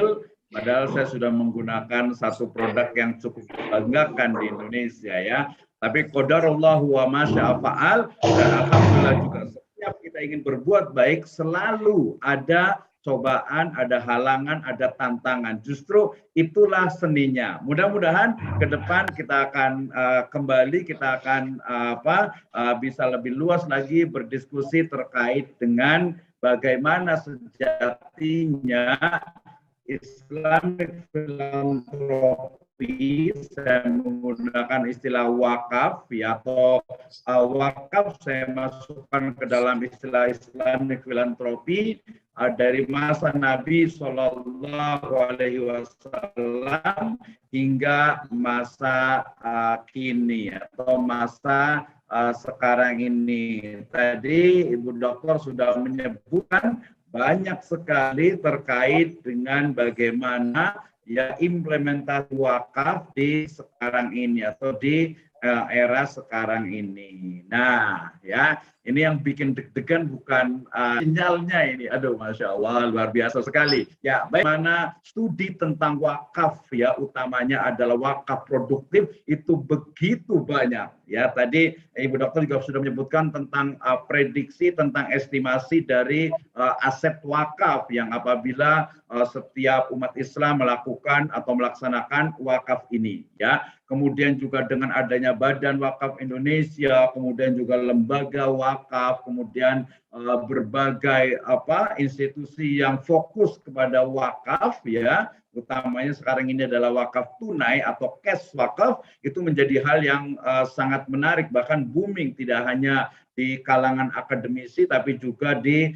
Padahal saya sudah menggunakan satu produk yang cukup dibanggakan di Indonesia ya. Tapi qadarullahu wa ma syaa fa'al, dan alhamdulillah juga setiap kita ingin berbuat baik selalu ada cobaan, ada halangan, ada tantangan. Justru itulah seninya. Mudah-mudahan ke depan kita akan kembali, kita akan bisa lebih luas lagi berdiskusi terkait dengan bagaimana sejatinya Islamic philanthropy. Saya menggunakan istilah wakaf ya, atau wakaf saya masukkan ke dalam istilah Islamic philanthropy dari masa Nabi Shallallahu Alaihi Wasallam hingga masa kini atau masa sekarang ini. Tadi Ibu Dokter sudah menyebutkan banyak sekali terkait dengan bagaimana ya implementasi wakaf di sekarang ini atau di era sekarang ini. Nah, ya ini yang bikin deg-degan bukan sinyalnya ini. Aduh, Masya Allah, luar biasa sekali. Ya, bagaimana studi tentang wakaf ya, utamanya adalah wakaf produktif, itu begitu banyak. Ya, tadi Ibu Dokter juga sudah menyebutkan tentang prediksi, tentang estimasi dari aset wakaf yang apabila setiap umat Islam melakukan atau melaksanakan wakaf ini. Ya, kemudian juga dengan adanya Badan Wakaf Indonesia, kemudian juga lembaga wakaf, kemudian berbagai institusi yang fokus kepada wakaf ya, utamanya sekarang ini adalah wakaf tunai atau cash wakaf, itu menjadi hal yang sangat menarik, bahkan booming tidak hanya di kalangan akademisi tapi juga di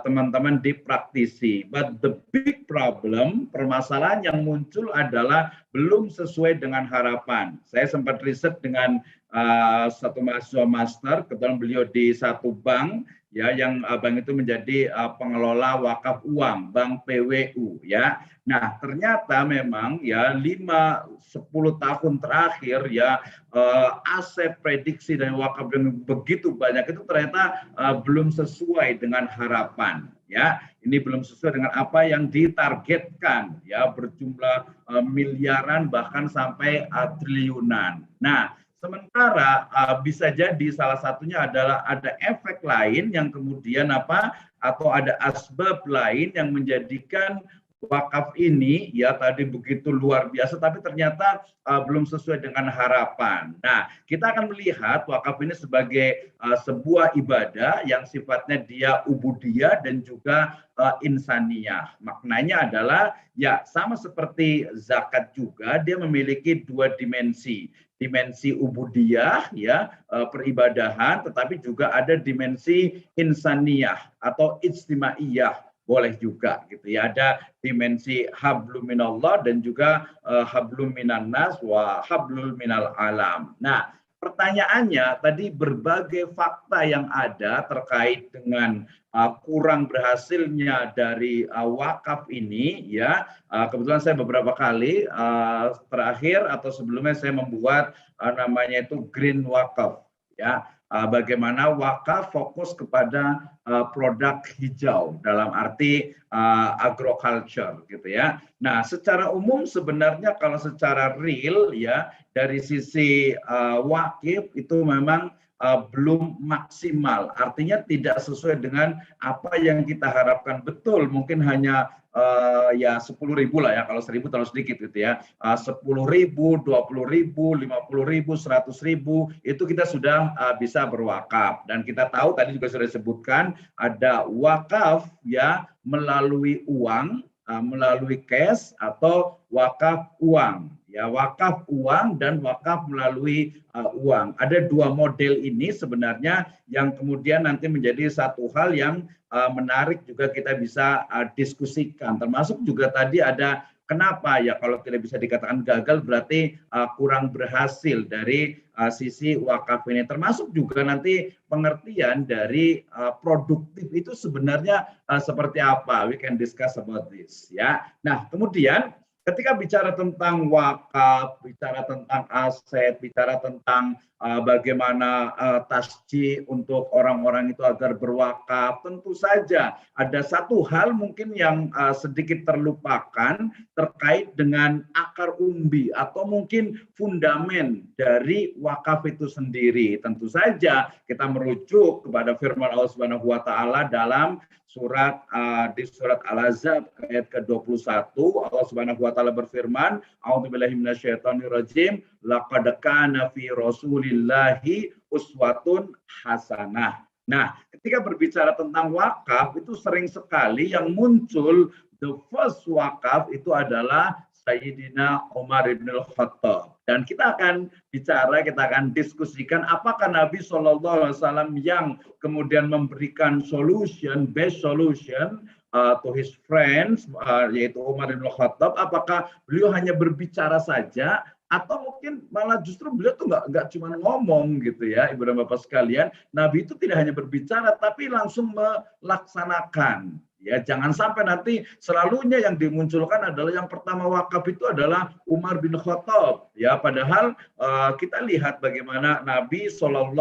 teman-teman di praktisi. But the big problem, permasalahan yang muncul adalah belum sesuai dengan harapan. Saya sempat riset dengan satu mahasiswa master, kebetulan beliau di satu bank ya, yang bank itu menjadi pengelola wakaf uang, Bank PWU ya. Nah, ternyata memang ya 5-10 tahun terakhir ya aset prediksi dari wakaf yang begitu banyak itu ternyata belum sesuai dengan harapan ya. Ini belum sesuai dengan apa yang ditargetkan ya, berjumlah miliaran bahkan sampai triliunan. Nah, sementara bisa jadi salah satunya adalah ada efek lain yang kemudian atau ada asbab lain yang menjadikan wakaf ini ya tadi begitu luar biasa tapi ternyata belum sesuai dengan harapan. Nah, kita akan melihat wakaf ini sebagai sebuah ibadah yang sifatnya dia ubudiyah dan juga insaniyah. Maknanya adalah ya sama seperti zakat juga, dia memiliki dua dimensi. Dimensi ubudiyah ya, peribadahan, tetapi juga ada dimensi insaniyah atau ijtimaiyah, boleh juga gitu ya. Ada dimensi hablum minallah dan juga hablum minannas wa hablul minal alam. Nah, pertanyaannya tadi berbagai fakta yang ada terkait dengan kurang berhasilnya dari wakaf ini, ya. Kebetulan saya beberapa kali terakhir atau sebelumnya saya membuat namanya itu Green Wakaf, ya. Bagaimana wakaf fokus kepada produk hijau dalam arti agriculture, gitu ya. Nah, secara umum sebenarnya kalau secara real, ya, dari sisi wakif itu memang belum maksimal, artinya tidak sesuai dengan apa yang kita harapkan. Betul, mungkin hanya ya 10.000 lah ya, kalau 1.000 terlalu sedikit gitu ya. 10.000, 20.000, 50.000, 100.000 itu kita sudah bisa berwakaf. Dan kita tahu tadi juga sudah disebutkan ada wakaf ya melalui uang, melalui cash atau wakaf uang. Ya, wakaf uang dan wakaf melalui uang. Ada dua model ini sebenarnya yang kemudian nanti menjadi satu hal yang menarik juga kita bisa diskusikan. Termasuk juga tadi ada kenapa ya kalau tidak bisa dikatakan gagal berarti kurang berhasil dari sisi wakaf ini. Termasuk juga nanti pengertian dari produktif itu sebenarnya seperti apa. We can discuss about this, ya. Nah, kemudian ketika bicara tentang wakaf, bicara tentang aset, bicara tentang bagaimana tasjih untuk orang-orang itu agar berwakaf, tentu saja ada satu hal mungkin yang sedikit terlupakan terkait dengan akar umbi atau mungkin fundamen dari wakaf itu sendiri. Tentu saja kita merujuk kepada firman Allah Subhanahu wa taala dalam surat di surat Al-Ahzab ayat ke-21. Allah Subhanahu wa taala berfirman, a'udzubillahi minasyaitonirrajim, laqad kana fi rasulillahi uswatun hasanah. Nah, ketika berbicara tentang wakaf itu sering sekali yang muncul the first wakaf itu adalah Sayyidina Umar ibn al-Khattab. Dan kita akan bicara, kita akan diskusikan apakah Nabi SAW yang kemudian memberikan solution, best solution to his friends, yaitu Umar ibn al-Khattab, apakah beliau hanya berbicara saja atau mungkin malah justru beliau tuh nggak cuma ngomong gitu ya, ibu dan bapak sekalian. Nabi itu tidak hanya berbicara tapi langsung melaksanakan. Ya, jangan sampai nanti selalunya yang dimunculkan adalah yang pertama wakaf itu adalah Umar bin Khattab. Ya, padahal kita lihat bagaimana Nabi SAW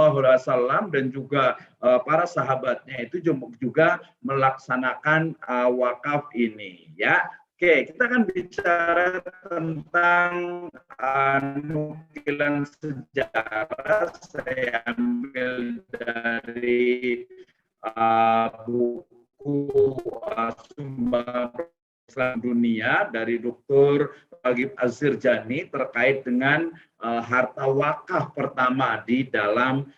dan juga para sahabatnya itu juga melaksanakan wakaf ini. Ya, oke, kita akan bicara tentang nukilan sejarah. Saya ambil dari buku Sumbangan Islam Dunia dari Dr. Agib Az-Zirjani terkait dengan harta wakaf pertama di dalam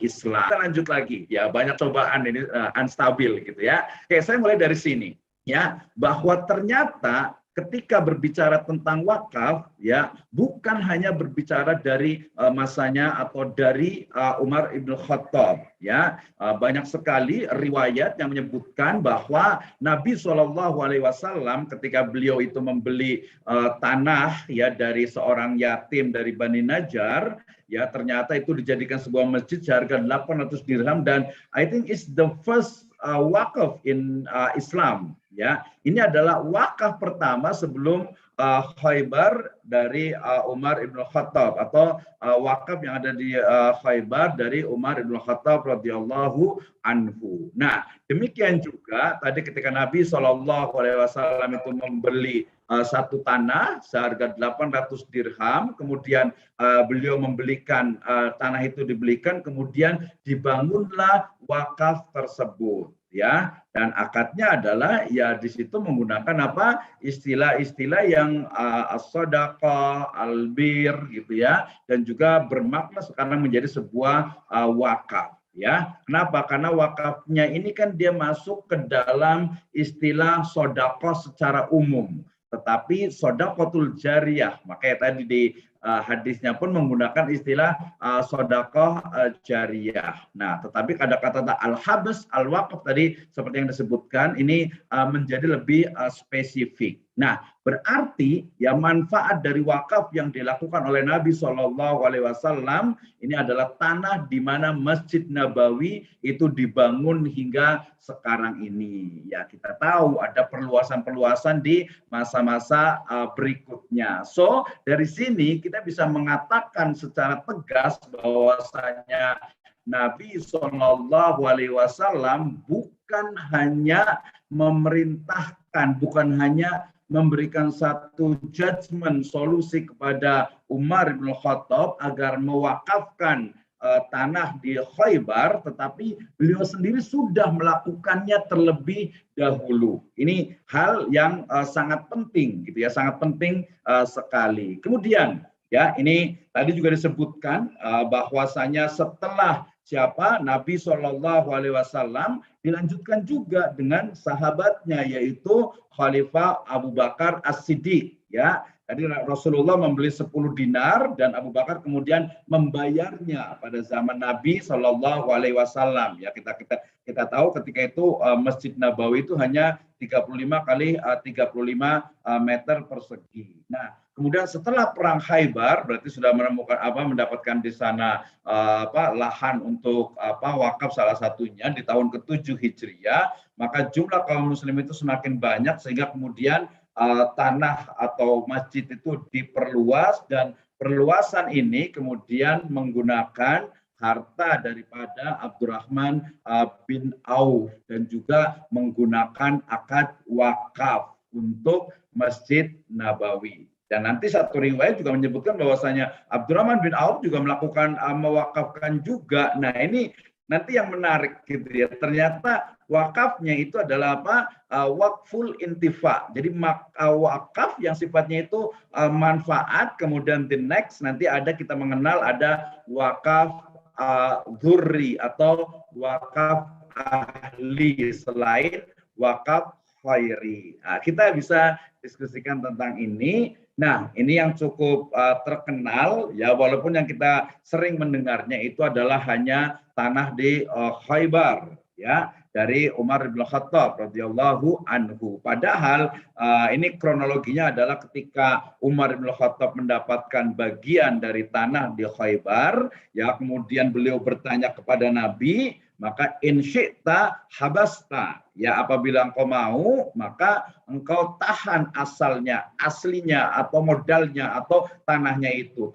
Islam. Kita lanjut lagi, ya, banyak cobaan ini unstabil gitu ya. Oke, saya mulai dari sini ya, bahwa ternyata ketika berbicara tentang wakaf, ya, bukan hanya berbicara dari masanya atau dari Umar ibn Khattab, ya. Banyak sekali riwayat yang menyebutkan bahwa Nabi SAW ketika beliau itu membeli tanah ya dari seorang yatim dari Bani Najjar, ya, ternyata itu dijadikan sebuah masjid seharga 800 dirham dan I think it's the first wakaf in Islam. Ya, ini adalah wakaf pertama sebelum Khaybar dari Umar ibn Khattab atau wakaf yang ada di Khaybar dari Umar ibn Khattab radhiyallahu anhu. Nah, demikian juga tadi ketika Nabi SAW itu membeli satu tanah seharga 800 dirham, kemudian beliau membelikan tanah itu dibelikan, kemudian dibangunlah wakaf tersebut. Ya, dan akadnya adalah ya di situ menggunakan apa istilah-istilah yang as-sadaqah, al-bir gitu ya, dan juga bermakna sekarang menjadi sebuah wakaf. Ya, kenapa? Karena wakafnya ini kan dia masuk ke dalam istilah sedekah secara umum, tetapi sedekahul jariyah. Makanya tadi hadisnya pun menggunakan istilah sedekah jariyah. Nah, tetapi kata-kata al-habs, al-waqf tadi seperti yang disebutkan ini menjadi lebih spesifik. Nah, berarti ya manfaat dari wakaf yang dilakukan oleh Nabi SAW ini adalah tanah di mana Masjid Nabawi itu dibangun hingga sekarang ini. Ya, kita tahu ada perluasan-perluasan di masa-masa berikutnya. So, dari sini kita bisa mengatakan secara tegas bahwasanya Nabi SAW bukan hanya memerintahkan, bukan hanya memberikan satu judgement, solusi kepada Umar bin Khattab agar mewakafkan tanah di Khaybar, tetapi beliau sendiri sudah melakukannya terlebih dahulu. Ini hal yang sangat penting, gitu ya, sangat penting sekali. Kemudian, ya, ini tadi juga disebutkan bahwasanya setelah siapa Nabi SAW dilanjutkan juga dengan sahabatnya yaitu Khalifah Abu Bakar As-Siddiq, ya. Tadi Rasulullah membeli 10 dinar dan Abu Bakar kemudian membayarnya pada zaman Nabi SAW. Ya, kita tahu ketika itu Masjid Nabawi itu hanya 35 kali 35 meter persegi. Nah, kemudian setelah perang Khaybar berarti sudah mendapatkan di sana lahan untuk wakaf salah satunya di tahun ke-7 Hijriah, maka jumlah kaum muslim itu semakin banyak sehingga kemudian tanah atau masjid itu diperluas dan perluasan ini kemudian menggunakan harta daripada Abdurrahman bin Auf dan juga menggunakan akad wakaf untuk Masjid Nabawi. Dan nanti satu riwayat juga menyebutkan bahwasanya Abdurrahman bin Auf juga melakukan mewakafkan juga. Nah, ini nanti yang menarik gitu ya. Ternyata wakafnya itu adalah wakful intifa. Jadi wakaf yang sifatnya itu manfaat, kemudian the next nanti kita mengenal ada wakaf dzurri atau wakaf ahli selain wakaf khairi. Nah, kita bisa diskusikan tentang ini. Nah, ini yang cukup terkenal ya, walaupun yang kita sering mendengarnya itu adalah hanya tanah di Khaybar ya, dari Umar bin Khattab radhiyallahu anhu. Padahal ini kronologinya adalah ketika Umar bin Khattab mendapatkan bagian dari tanah di Khaybar, ya kemudian beliau bertanya kepada Nabi, maka in syi'ta habasta, ya apabila engkau mau maka engkau tahan aslinya atau modalnya atau tanahnya itu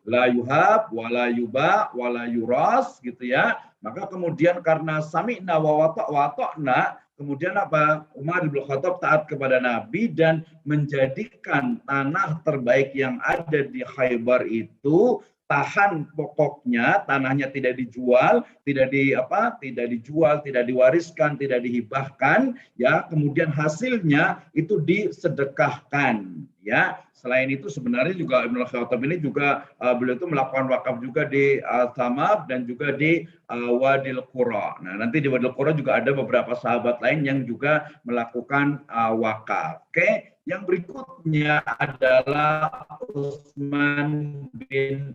la yuhab wala yuba wala yuras gitu ya. Maka kemudian karena sami'na wa wata'na, kemudian Umar bin Khattab taat kepada Nabi dan menjadikan tanah terbaik yang ada di Khaybar itu tahan pokoknya, tanahnya tidak dijual, tidak diwariskan, tidak dihibahkan, ya. Kemudian hasilnya itu disedekahkan, ya. Selain itu sebenarnya juga Ibnu Khattab ini juga beliau itu melakukan wakaf juga di Thamab dan juga di Wadil Qura. Nah, nanti di Wadil Qura juga ada beberapa sahabat lain yang juga melakukan wakaf. Oke, yang berikutnya adalah Utsman bin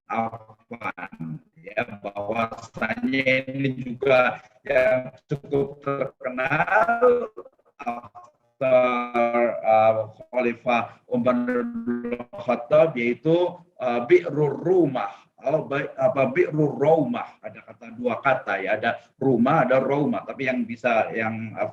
Affan, ya, bahwasanya ini juga yang cukup terkenal Khalifah Umar bin Khattab, yaitu Bi'rur Rumah Bi'rur Raumah. Ada dua kata ya, ada rumah, ada raumah, tapi yang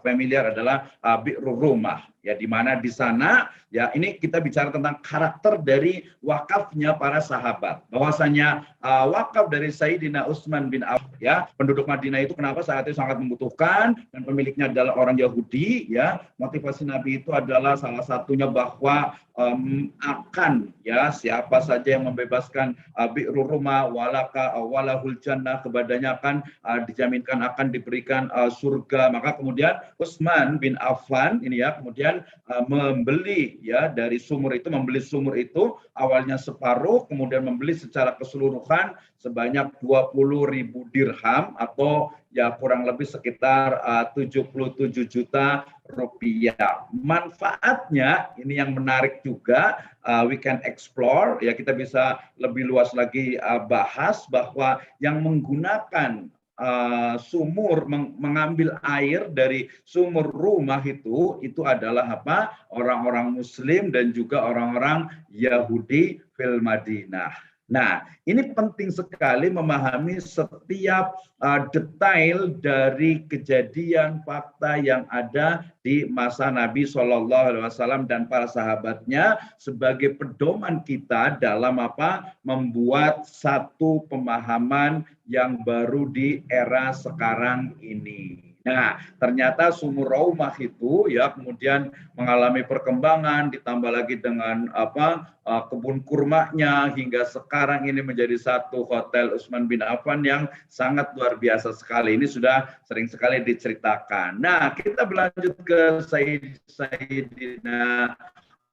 familiar adalah Bi'rur Rumah, ya, di mana di sana ya ini kita bicara tentang karakter dari wakafnya para sahabat. Bahwasanya wakaf dari Sayyidina Utsman bin Affan, ya, penduduk Madinah itu kenapa saat itu sangat membutuhkan dan pemiliknya adalah orang Yahudi, ya. Motivasi Nabi itu adalah salah satunya bahwa akan, ya, siapa saja yang membebaskan Bi'rur Rumah walahul jannah, kepadanya akan dijaminkan akan diberikan surga. Maka kemudian Utsman bin Affan ini, ya, kemudian kemudian membeli ya dari sumur itu, membeli sumur itu awalnya separuh, kemudian membeli secara keseluruhan sebanyak 20.000 dirham atau ya kurang lebih sekitar 77 juta rupiah. Manfaatnya ini yang menarik juga, we can explore ya, kita bisa lebih luas lagi bahas bahwa yang menggunakan sumur, mengambil air dari sumur rumah itu adalah apa? Orang-orang Muslim dan juga orang-orang Yahudi fil Madinah. Nah, ini penting sekali memahami setiap detail dari kejadian fakta yang ada di masa Nabi SAW dan para sahabatnya sebagai pedoman kita dalam apa? Membuat satu pemahaman yang baru di era sekarang ini. Nah, ternyata sumur Raumah itu ya kemudian mengalami perkembangan, ditambah lagi dengan kebun kurmanya, hingga sekarang ini menjadi satu hotel Utsman bin Affan yang sangat luar biasa sekali. Ini sudah sering sekali diceritakan. Nah, kita berlanjut ke Sayyidina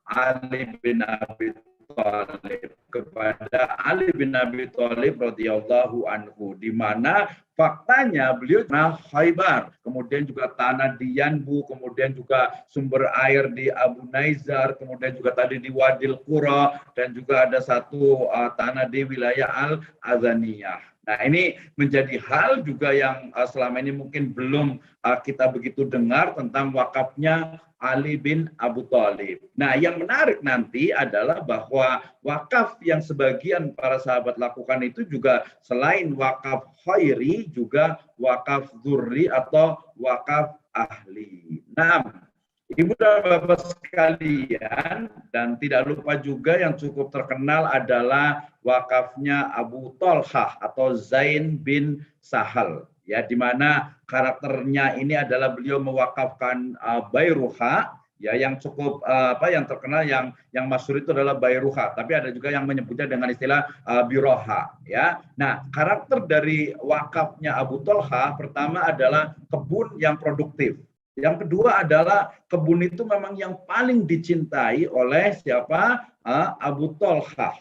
Ali bin Abi Thalib, kepada Ali bin Abi Thalib radhiyallahu anhu, di mana faktanya beliau pernah Khaybar, kemudian juga tanah di Yanbu, kemudian juga sumber air di Abu Naizar, kemudian juga tadi di Wadil Qura, dan juga ada satu tanah di wilayah Al-Azaniyah. Nah, ini menjadi hal juga yang selama ini mungkin belum kita begitu dengar tentang wakafnya Ali bin Abu Thalib. Nah, yang menarik nanti adalah bahwa wakaf yang sebagian para sahabat lakukan itu juga selain wakaf khairi, juga wakaf dzurri atau wakaf ahli. Nah, Ibu dan Bapak sekalian, dan tidak lupa juga yang cukup terkenal adalah wakafnya Abu Thalhah atau Zain bin Sahal, ya, di mana karakternya ini adalah beliau mewakafkan Bayruha, ya, yang cukup yang terkenal, yang masyhur itu adalah Bayruha, tapi ada juga yang menyebutnya dengan istilah Biroha, ya. Nah, karakter dari wakafnya Abu Thalhah pertama adalah kebun yang produktif. Yang kedua adalah kebun itu memang yang paling dicintai oleh siapa? Abu Thalhah.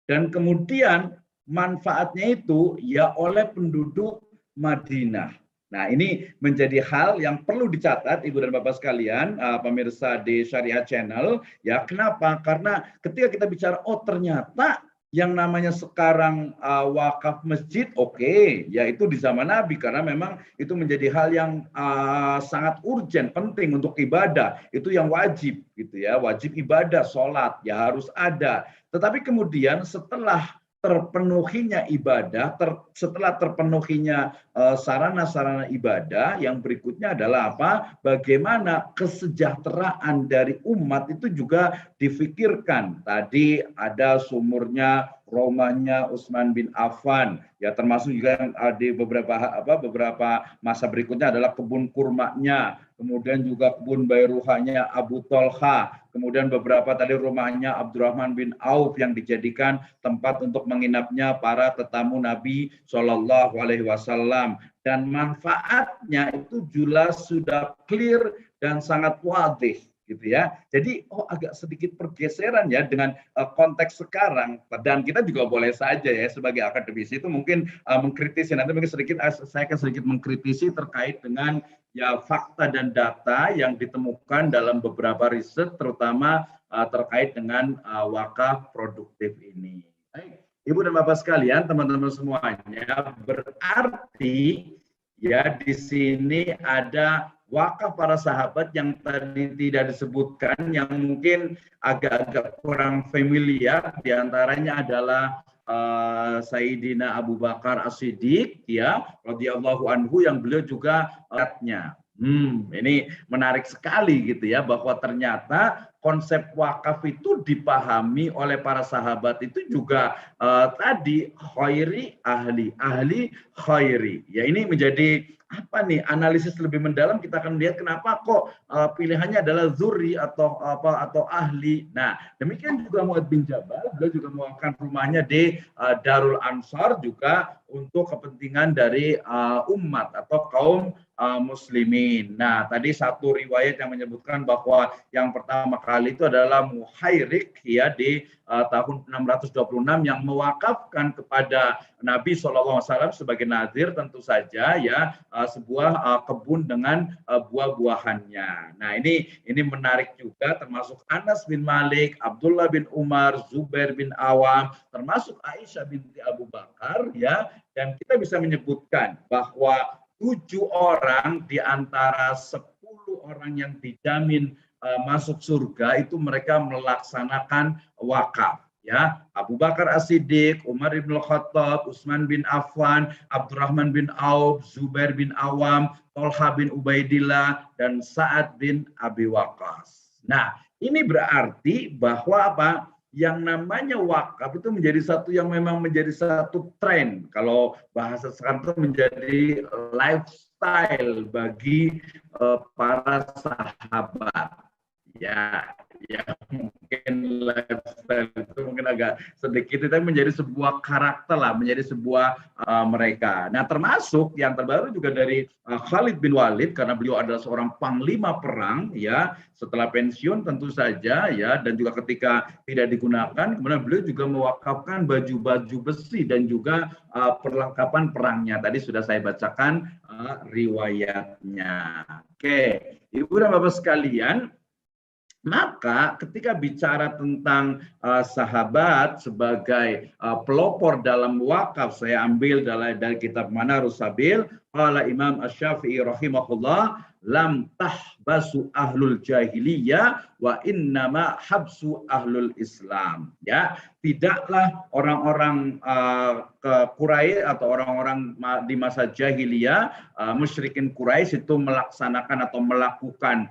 Dan kemudian manfaatnya itu ya oleh penduduk Madinah. Nah, ini menjadi hal yang perlu dicatat Ibu dan Bapak sekalian, pemirsa di Syariah Channel. Ya, kenapa? Karena ketika kita bicara, oh ternyata yang namanya sekarang wakaf masjid, oke, yaitu di zaman Nabi, karena memang itu menjadi hal yang sangat urgent, penting untuk ibadah, itu yang wajib gitu ya, wajib ibadah, sholat ya harus ada. Tetapi kemudian setelah terpenuhinya ibadah, setelah terpenuhinya sarana-sarana ibadah, yang berikutnya adalah apa? Bagaimana kesejahteraan dari umat itu juga difikirkan. Tadi ada sumurnya, rumahnya Utsman bin Affan, ya, termasuk juga di beberapa masa berikutnya adalah kebun kurmanya, kemudian juga kebun Bayruhanya Abu Thalhah, kemudian beberapa tadi rumahnya Abdurrahman bin Auf yang dijadikan tempat untuk menginapnya para tetamu Nabi Shallallahu Alaihi Wasallam, dan manfaatnya itu jelas sudah clear dan sangat wadih gitu ya. Jadi agak sedikit pergeseran ya dengan konteks sekarang, dan kita juga boleh saja ya sebagai akademisi itu mungkin mengkritisi, nanti mungkin saya akan sedikit mengkritisi terkait dengan ya fakta dan data yang ditemukan dalam beberapa riset, terutama terkait dengan wakaf produktif ini. Baik, Ibu dan Bapak sekalian, teman-teman semuanya, berarti ya di sini ada wakaf para sahabat yang tadi tidak disebutkan, yang mungkin agak-agak kurang familiar. Di antaranya adalah Sayyidina Abu Bakar As-Siddiq, ya, radhiyallahu anhu, yang beliau juga lihatnya. Ini menarik sekali gitu ya, bahwa ternyata konsep wakaf itu dipahami oleh para sahabat itu juga tadi khairi ahli, ahli khairi. Ya, ini menjadi apa nih, analisis lebih mendalam, kita akan lihat kenapa kok pilihannya adalah dzurri atau ahli. Nah, demikian juga Mu'adz bin Jabal, beliau juga mewakafkan rumahnya di Darul Ansar juga untuk kepentingan dari umat atau kaum muslimin. Nah, tadi satu riwayat yang menyebutkan bahwa yang pertama kali itu adalah Muhairik ya di tahun 626 yang mewakafkan kepada Nabi SAW sebagai nazir tentu saja ya sebuah kebun dengan buah-buahannya. Nah, ini menarik juga, termasuk Anas bin Malik, Abdullah bin Umar, Zubair bin Awam, termasuk Aisyah binti Abu Bakar ya, dan kita bisa menyebutkan bahwa 7 orang di antara 10 orang yang dijamin masuk surga itu mereka melaksanakan wakaf. Ya, Abu Bakar As-Siddiq, Umar bin Khattab, Utsman bin Affan, Abdurrahman bin Auf, Zubair bin Awam, Tolha bin Ubaidillah, dan Sa'ad bin Abi Waqqas. Nah, ini berarti bahwa apa? Yang namanya wakaf itu menjadi satu yang memang menjadi satu tren. Kalau bahasa sekarang itu menjadi lifestyle bagi para sahabat. Ya mungkin lifestyle itu mungkin agak sedikit, tapi menjadi sebuah karakter lah, menjadi sebuah mereka. Nah, termasuk yang terbaru juga dari Khalid bin Walid, karena beliau adalah seorang panglima perang ya, setelah pensiun tentu saja ya, dan juga ketika tidak digunakan, kemudian beliau juga mewakafkan baju-baju besi dan juga perlengkapan perangnya. Tadi sudah saya bacakan riwayatnya. Oke, Ibu dan Bapak sekalian, maka ketika bicara tentang sahabat sebagai pelopor dalam wakaf, saya ambil dari kitab Manarus Sabil, qala Imam Asy-Syafi'i rahimahullah, lam tahbasu ahlul jahiliyah wa innama habsu ahlul Islam. Ya, tidaklah orang-orang Quraisy atau orang-orang di masa jahiliyah, musyrikin Quraisy itu melaksanakan atau melakukan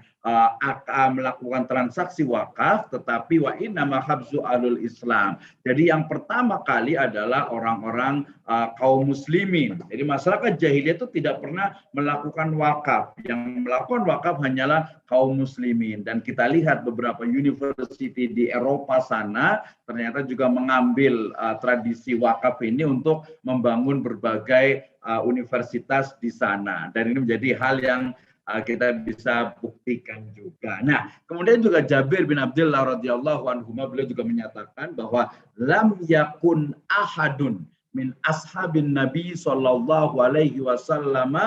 transaksi wakaf, tetapi wa innama habsu ahlul Islam. Jadi yang pertama kali adalah orang-orang kaum muslimin. Jadi masyarakat jahiliyah itu tidak pernah melakukan wakaf. Yang melakukan wakaf hanyalah kaum muslimin. Dan kita lihat beberapa university di Eropa sana ternyata juga mengambil tradisi wakaf ini untuk membangun berbagai universitas di sana. Dan ini menjadi hal yang kita bisa buktikan juga. Nah, kemudian juga Jabir bin Abdullah radhiyallahu anhu, beliau juga menyatakan bahwa lam yakun ahadun min ashabin Nabi sallallahu alaihi wasallam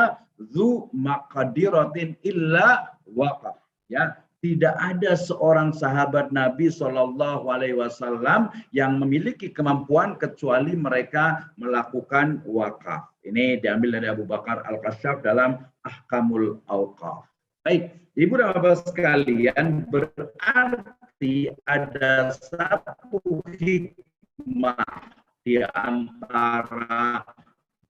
zu maqdiratin illa waqaf. Ya, tidak ada seorang sahabat Nabi sallallahu alaihi wasallam yang memiliki kemampuan kecuali mereka melakukan wakaf. Ini diambil dari Abu Bakar Al-Kasyaf dalam Ahkamul Auqaf. Baik, Ibu dan Bapak sekalian, berarti ada satu hikmah di antara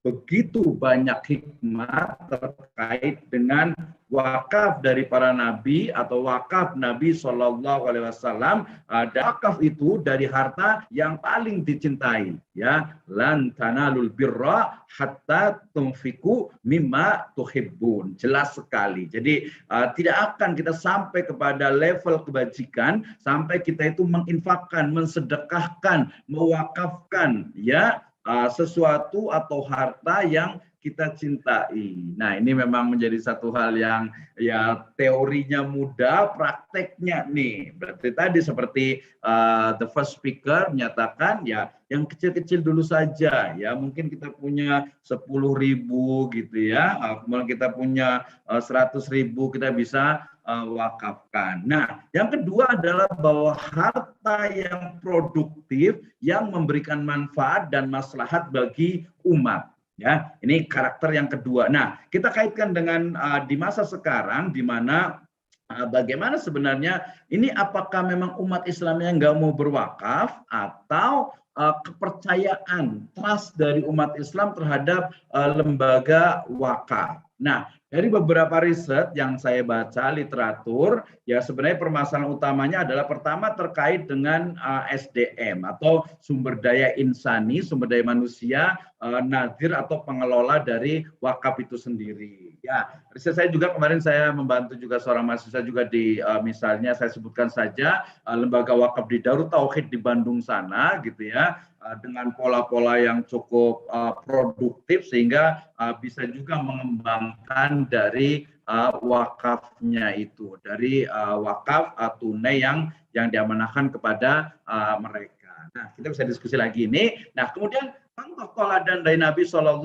begitu banyak hikmah terkait dengan wakaf dari para nabi atau wakaf Nabi Shallallahu Alaihi Wasallam. Wakaf itu dari harta yang paling dicintai, ya, lan tanalul birra hatta tunfiku mimma tuhibbun. Jelas sekali. Jadi tidak akan kita sampai kepada level kebajikan sampai kita itu menginfakkan, mensedekahkan, mewakafkan, ya, sesuatu atau harta yang kita cintai. Nah, ini memang menjadi satu hal yang ya teorinya mudah, prakteknya nih. Berarti tadi seperti the first speaker menyatakan ya yang kecil-kecil dulu saja, ya mungkin kita punya 10.000 gitu ya, kemudian kita punya 100.000 kita bisa wakafkan. Nah, yang kedua adalah bahwa harta yang produktif yang memberikan manfaat dan maslahat bagi umat. Ya, ini karakter yang kedua. Nah, kita kaitkan dengan di masa sekarang, di mana bagaimana sebenarnya ini, apakah memang umat Islam yang nggak mau berwakaf atau kepercayaan trust dari umat Islam terhadap lembaga wakaf. Nah, dari beberapa riset yang saya baca, literatur, ya sebenarnya permasalahan utamanya adalah pertama terkait dengan SDM atau sumber daya insani, sumber daya manusia, nazir atau pengelola dari wakaf itu sendiri. Ya, riset saya juga kemarin saya membantu juga seorang mahasiswa juga di misalnya saya sebutkan saja lembaga wakaf di Darut Tauhid di Bandung sana gitu ya, dengan pola-pola yang cukup produktif sehingga bisa juga mengembangkan dari wakafnya itu, dari wakaf tunai yang diamanahkan kepada mereka. Nah, kita bisa diskusi lagi ini. Nah, kemudian contoh teladan dari Nabi SAW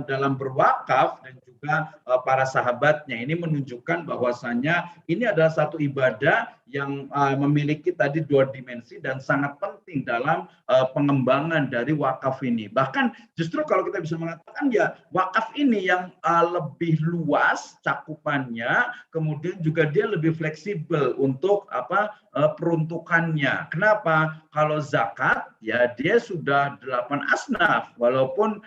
dalam berwakaf dan juga para sahabatnya ini menunjukkan bahwasannya ini adalah satu ibadah yang memiliki tadi dua dimensi dan sangat penting dalam pengembangan dari wakaf ini. Bahkan justru kalau kita bisa mengatakan ya wakaf ini yang lebih luas cakupannya, kemudian juga dia lebih fleksibel untuk peruntukannya. Kenapa? Kalau zakat ya dia sudah 8 asnaf, walaupun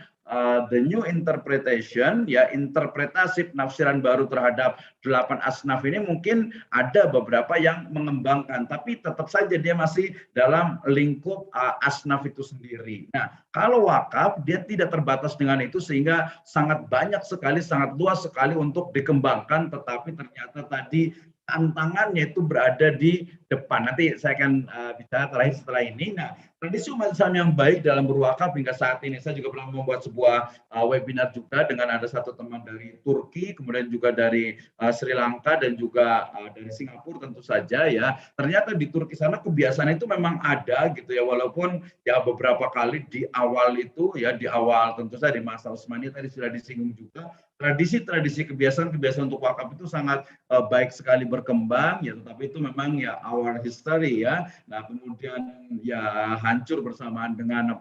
the new interpretation ya interpretasi penafsiran baru terhadap 8 asnaf ini mungkin ada beberapa yang mengembangkan, tapi tetap saja dia masih dalam lingkup asnaf itu sendiri. Nah, kalau wakaf dia tidak terbatas dengan itu sehingga sangat banyak sekali, sangat luas sekali untuk dikembangkan, tetapi ternyata tadi tantangannya itu berada di depan. Nanti saya akan bicara terakhir setelah ini. Nah, tradisi umat Islam yang baik dalam berwakaf hingga saat ini, saya juga pernah membuat sebuah webinar juga dengan ada satu teman dari Turki, kemudian juga dari Sri Lanka dan juga dari Singapura tentu saja ya. Ternyata di Turki sana kebiasaan itu memang ada gitu ya, walaupun ya beberapa kali di awal itu ya, di awal tentu saja di masa Utsmani tadi sudah disinggung juga, tradisi-tradisi kebiasaan untuk wakaf itu sangat baik sekali berkembang ya, tetapi itu memang ya our history ya. Nah, kemudian ya hancur bersamaan dengan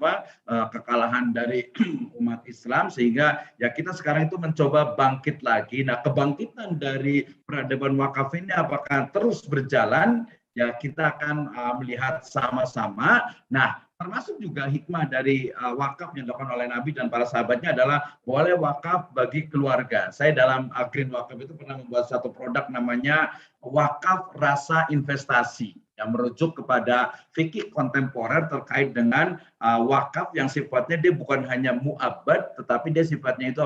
kekalahan dari umat Islam sehingga ya kita sekarang itu mencoba bangkit lagi. Nah, kebangkitan dari peradaban wakaf ini apakah terus berjalan? Ya kita akan melihat sama-sama. Nah, termasuk juga hikmah dari wakaf yang dilakukan oleh Nabi dan para sahabatnya adalah boleh wakaf bagi keluarga. Saya dalam Green Wakaf itu pernah membuat satu produk namanya wakaf rasa investasi yang merujuk kepada fikih kontemporer terkait dengan wakaf yang sifatnya dia bukan hanya mu'abbad, tetapi dia sifatnya itu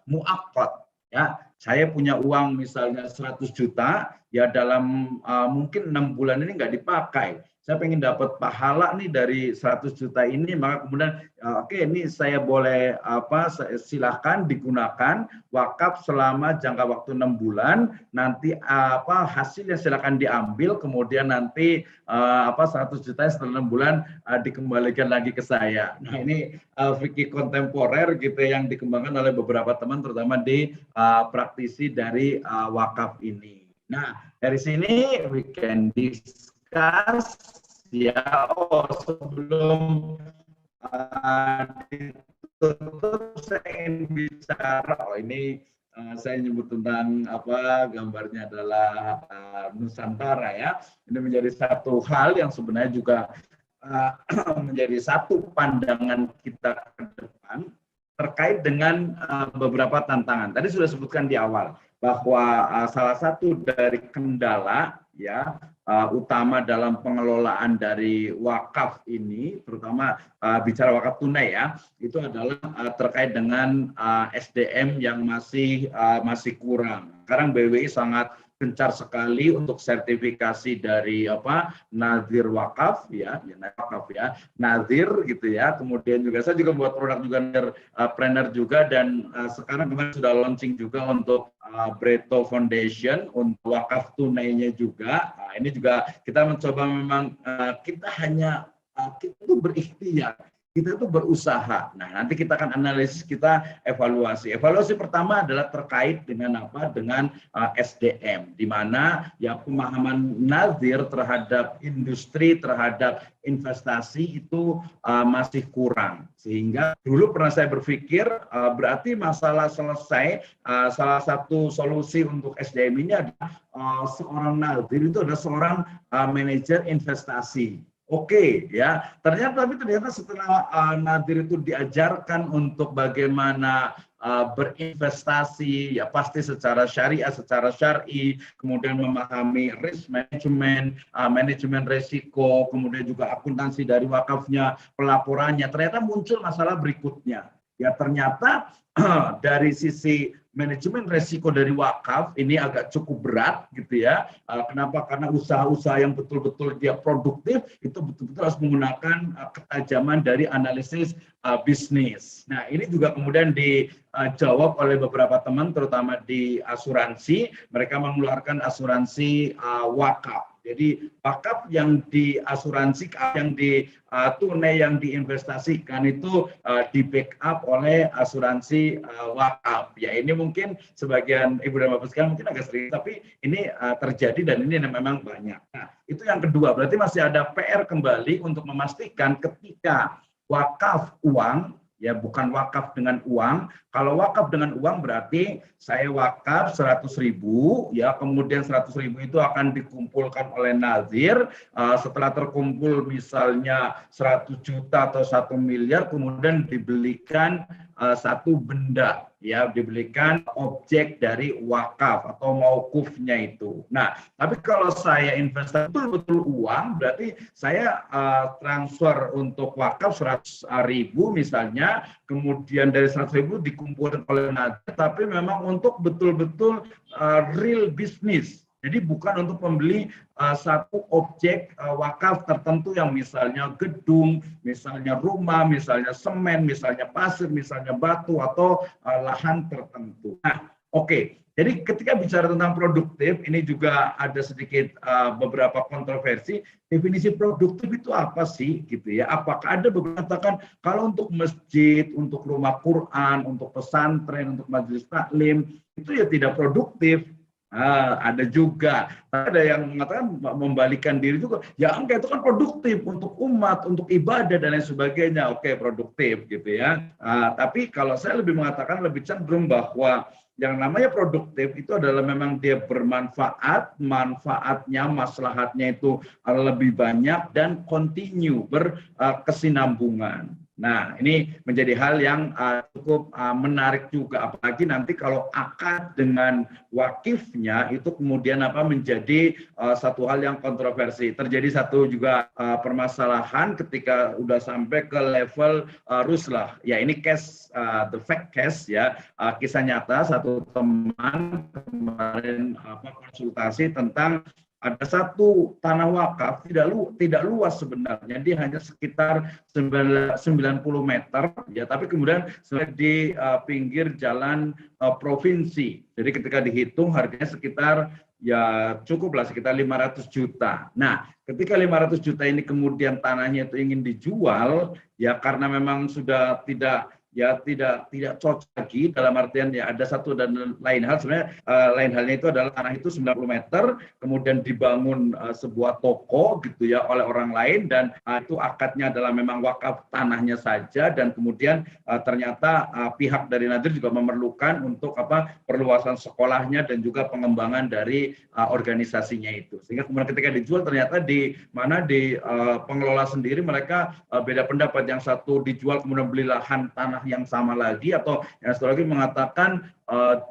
mu'aqqad. Ya, saya punya uang misalnya 100 juta, ya dalam mungkin 6 bulan ini nggak dipakai. Saya pengen dapat pahala nih dari 100 juta ini, maka kemudian oke, ini saya boleh silahkan digunakan wakaf selama jangka waktu 6 bulan, nanti hasilnya silahkan diambil, kemudian nanti 100 juta setelah 6 bulan dikembalikan lagi ke saya. Nah, ini fikih kontemporer gitu yang dikembangkan oleh beberapa teman terutama di praktisi dari wakaf ini. Nah, dari sini we can discuss ya. Sebelum ditutup saya ingin bicara. Ini saya nyebut tentang gambarnya adalah Nusantara ya. Ini menjadi satu hal yang sebenarnya juga menjadi satu pandangan kita ke depan terkait dengan beberapa tantangan. Tadi sudah sebutkan di awal bahwa salah satu dari kendala ya utama dalam pengelolaan dari wakaf ini, terutama bicara wakaf tunai ya, itu adalah terkait dengan SDM yang masih kurang. Sekarang BWI sangat gencar sekali untuk sertifikasi dari nazir wakaf ya nazir gitu ya. Kemudian juga saya juga buat produk juga trainer juga, dan sekarang kemarin sudah launching juga untuk Breto Foundation untuk wakaf tunainya juga. Nah, ini juga kita mencoba memang kita itu berikhtiar, kita itu berusaha. Nah, nanti kita akan analisis, kita evaluasi. Evaluasi pertama adalah terkait dengan dengan SDM, di mana ya pemahaman nazir terhadap industri, terhadap investasi itu masih kurang. Sehingga dulu pernah saya berpikir berarti masalah selesai, salah satu solusi untuk SDM ini adalah seorang nazir itu adalah seorang manajer investasi. Oke, ya. Ternyata setelah nazir itu diajarkan untuk bagaimana berinvestasi, ya pasti secara syariah, secara syar'i, kemudian memahami risk management, manajemen risiko, kemudian juga akuntansi dari wakafnya, pelaporannya. Ternyata muncul masalah berikutnya. Ya ternyata dari sisi manajemen resiko dari wakaf ini agak cukup berat gitu ya. Kenapa? Karena usaha-usaha yang betul-betul dia produktif itu betul-betul harus menggunakan ketajaman dari analisis bisnis. Nah, ini juga kemudian dijawab oleh beberapa teman, terutama di asuransi. Mereka mengeluarkan asuransi wakaf. Jadi wakaf yang diasuransi, yang di tunai yang diinvestasikan itu di backup oleh asuransi wakaf. Ya ini mungkin sebagian ibu dan bapak sekalian mungkin agak sering, tapi ini terjadi dan ini memang banyak. Nah itu yang kedua, berarti masih ada PR kembali untuk memastikan ketika wakaf uang, ya bukan wakaf dengan uang. Kalau wakaf dengan uang berarti saya wakaf 100.000, ya kemudian 100.000 itu akan dikumpulkan oleh nazir. Setelah terkumpul misalnya 100 juta atau 1 miliar, kemudian dibelikan satu benda, ya dibelikan objek dari wakaf atau maukufnya itu. Nah, tapi kalau saya investasi betul-betul uang, berarti saya transfer untuk wakaf 100.000 misalnya, kemudian dari 100.000 dikumpulkan oleh nazir, tapi memang untuk betul-betul real business. Jadi bukan untuk membeli satu objek wakaf tertentu yang misalnya gedung, misalnya rumah, misalnya semen, misalnya pasir, misalnya batu, atau lahan tertentu. Nah, oke. Jadi ketika bicara tentang produktif, ini juga ada sedikit beberapa kontroversi. Definisi produktif itu apa sih, gitu ya? Apakah ada beberapa katakan kalau untuk masjid, untuk rumah Quran, untuk pesantren, untuk majelis taklim itu ya tidak produktif? Ada juga, ada yang mengatakan membalikan diri juga, ya enggak itu kan produktif untuk umat, untuk ibadah dan lain sebagainya. Oke, produktif gitu ya. Tapi kalau saya lebih mengatakan lebih cenderung bahwa yang namanya produktif itu adalah memang dia bermanfaat, manfaatnya, maslahatnya itu lebih banyak dan continue berkesinambungan. Nah, ini menjadi hal yang cukup menarik juga, apalagi nanti kalau akad dengan wakifnya itu kemudian menjadi satu hal yang kontroversi. Terjadi satu juga permasalahan ketika udah sampai ke level ruslah. Ya, ini case, the fact case ya, kisah nyata satu teman kemarin konsultasi tentang ada satu tanah wakaf tidak luas sebenarnya, dia hanya sekitar 90 meter ya, tapi kemudian di pinggir jalan provinsi. Jadi ketika dihitung harganya sekitar ya cukuplah sekitar 500 juta. Nah, ketika 500 juta ini kemudian tanahnya itu ingin dijual ya karena memang sudah tidak cocok lagi, dalam artian ya ada satu dan lain hal. Sebenarnya lain halnya itu adalah tanah itu 90 meter kemudian dibangun sebuah toko gitu ya oleh orang lain, dan itu akadnya adalah memang wakaf tanahnya saja, dan kemudian ternyata pihak dari nazir juga memerlukan untuk perluasan sekolahnya dan juga pengembangan dari organisasinya itu, sehingga kemudian ketika dijual ternyata di pengelola sendiri mereka beda pendapat. Yang satu dijual kemudian beli lahan tanah yang sama lagi, atau yang satu lagi mengatakan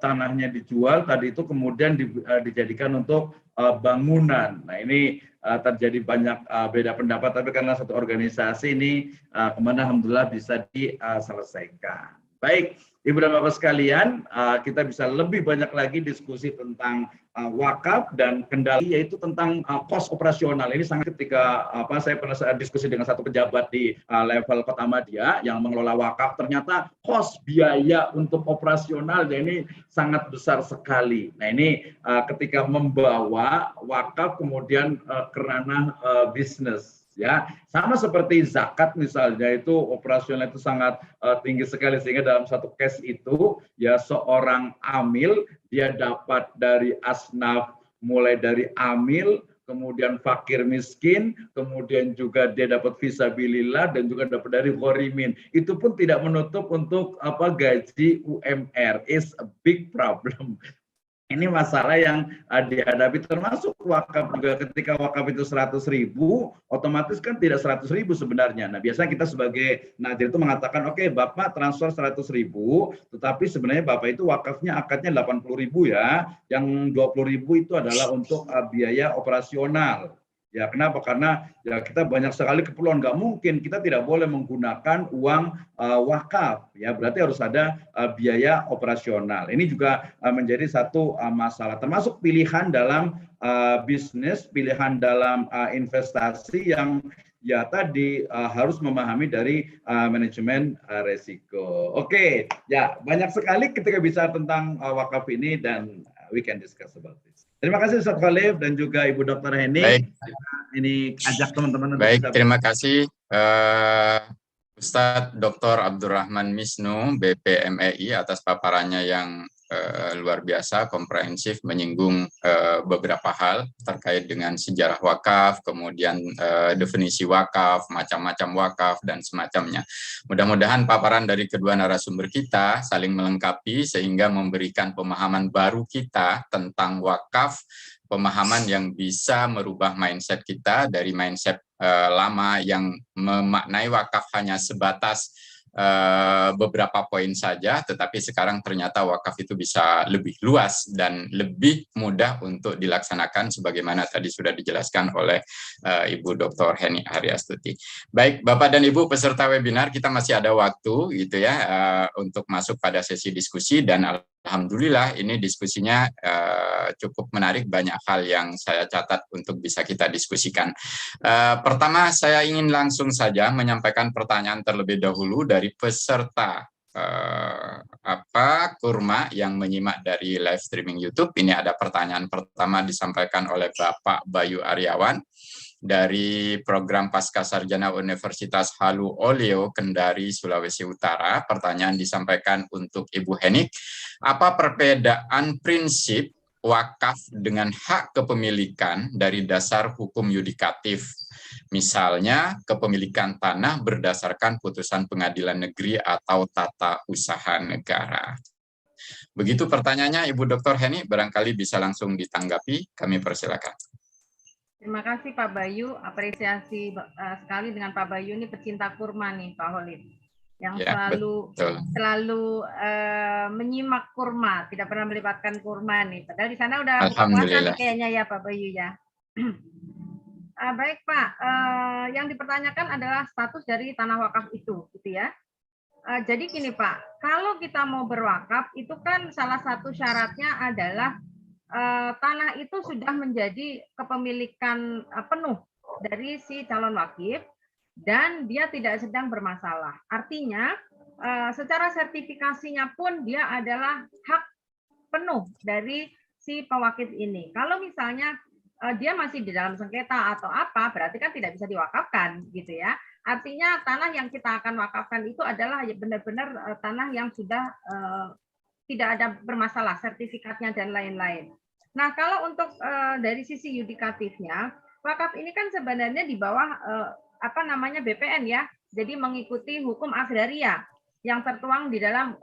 tanahnya dijual tadi itu kemudian dijadikan untuk bangunan. Nah ini terjadi banyak beda pendapat, tapi karena satu organisasi ini kemana alhamdulillah bisa diselesaikan. Baik, Ibu dan Bapak sekalian, kita bisa lebih banyak lagi diskusi tentang wakaf dan kendali, yaitu tentang kos operasional. Ini sangat ketika saya pernah diskusi dengan satu pejabat di level Kota Madia yang mengelola wakaf, ternyata kos biaya untuk operasional ini sangat besar sekali. Nah ini ketika membawa wakaf kemudian ke ranah bisnis. Ya, sama seperti zakat misalnya, itu operasional itu sangat tinggi sekali, sehingga dalam satu case itu ya seorang amil dia dapat dari asnaf, mulai dari amil, kemudian fakir miskin, kemudian juga dia dapat fisabilillah, dan juga dapat dari ghorimin. Itu pun tidak menutup untuk gaji UMR. Is a big problem. Ini masalah yang dihadapi, termasuk wakaf juga. Ketika wakaf itu 100.000, otomatis kan tidak 100.000 sebenarnya. Nah biasanya kita sebagai nazir itu mengatakan, oke, Bapak transfer 100.000, tetapi sebenarnya Bapak itu wakafnya akadnya 80.000 ya. Yang 20.000 itu adalah untuk biaya operasional. Ya, kenapa? Karena ya kita banyak sekali keperluan, nggak mungkin kita tidak boleh menggunakan uang wakaf. Ya, berarti harus ada biaya operasional. Ini juga menjadi satu masalah, termasuk pilihan dalam bisnis, pilihan dalam investasi yang ya tadi harus memahami dari manajemen resiko. Oke, ya banyak sekali ketika bicara tentang wakaf ini dan we can discuss about this. Terima kasih Ustaz Khalif dan juga Ibu Dr. Heni. Baik. Ini ajak teman-teman untuk Baik, bisa terima kasih Ustadz Dr. Abdurrahman Misnu, BPMEI atas paparannya yang luar biasa, komprehensif, menyinggung beberapa hal terkait dengan sejarah wakaf, kemudian definisi wakaf, macam-macam wakaf, dan semacamnya. Mudah-mudahan paparan dari kedua narasumber kita saling melengkapi sehingga memberikan pemahaman baru kita tentang wakaf, pemahaman yang bisa merubah mindset kita dari mindset lama yang memaknai wakaf hanya sebatas beberapa poin saja, tetapi sekarang ternyata wakaf itu bisa lebih luas dan lebih mudah untuk dilaksanakan sebagaimana tadi sudah dijelaskan oleh Ibu Dr. Heni Haryastuti. Baik, Bapak dan Ibu peserta webinar, kita masih ada waktu gitu ya untuk masuk pada sesi diskusi, dan alhamdulillah ini diskusinya cukup menarik, banyak hal yang saya catat untuk bisa kita diskusikan. Pertama, saya ingin langsung saja menyampaikan pertanyaan terlebih dahulu dari peserta kurma yang menyimak dari live streaming YouTube. Ini ada pertanyaan pertama disampaikan oleh Bapak Bayu Aryawan dari program Pascasarjana Universitas Halu Oleo, Kendari, Sulawesi Utara. Pertanyaan disampaikan untuk Ibu Henik. Apa perbedaan prinsip wakaf dengan hak kepemilikan dari dasar hukum yudikatif? Misalnya, kepemilikan tanah berdasarkan putusan pengadilan negeri atau tata usaha negara. Begitu pertanyaannya, Ibu Dr. Heni, barangkali bisa langsung ditanggapi, kami persilakan. Terima kasih Pak Bayu, apresiasi sekali dengan Pak Bayu, ini pecinta kurma nih Pak Holid, yang Ya, selalu menyimak kurma, tidak pernah melibatkan kurma nih. Padahal di sana udah buka puasa nih kayaknya ya Pak Bayu ya. Baik Pak, yang dipertanyakan adalah status dari tanah wakaf itu, gitu ya. Jadi gini Pak, kalau kita mau berwakaf itu kan salah satu syaratnya adalah tanah itu sudah menjadi kepemilikan penuh dari si calon wakif dan dia tidak sedang bermasalah. Artinya secara sertifikasinya pun dia adalah hak penuh dari si pewakif ini. Kalau misalnya dia masih di dalam sengketa atau apa, berarti kan tidak bisa diwakafkan gitu ya. Artinya tanah yang kita akan wakafkan itu adalah benar-benar tanah yang sudah tidak ada bermasalah, sertifikatnya dan lain-lain. Nah, kalau untuk dari sisi yudikatifnya, wakaf ini kan sebenarnya di bawah BPN ya. Jadi mengikuti hukum agraria yang tertuang di dalam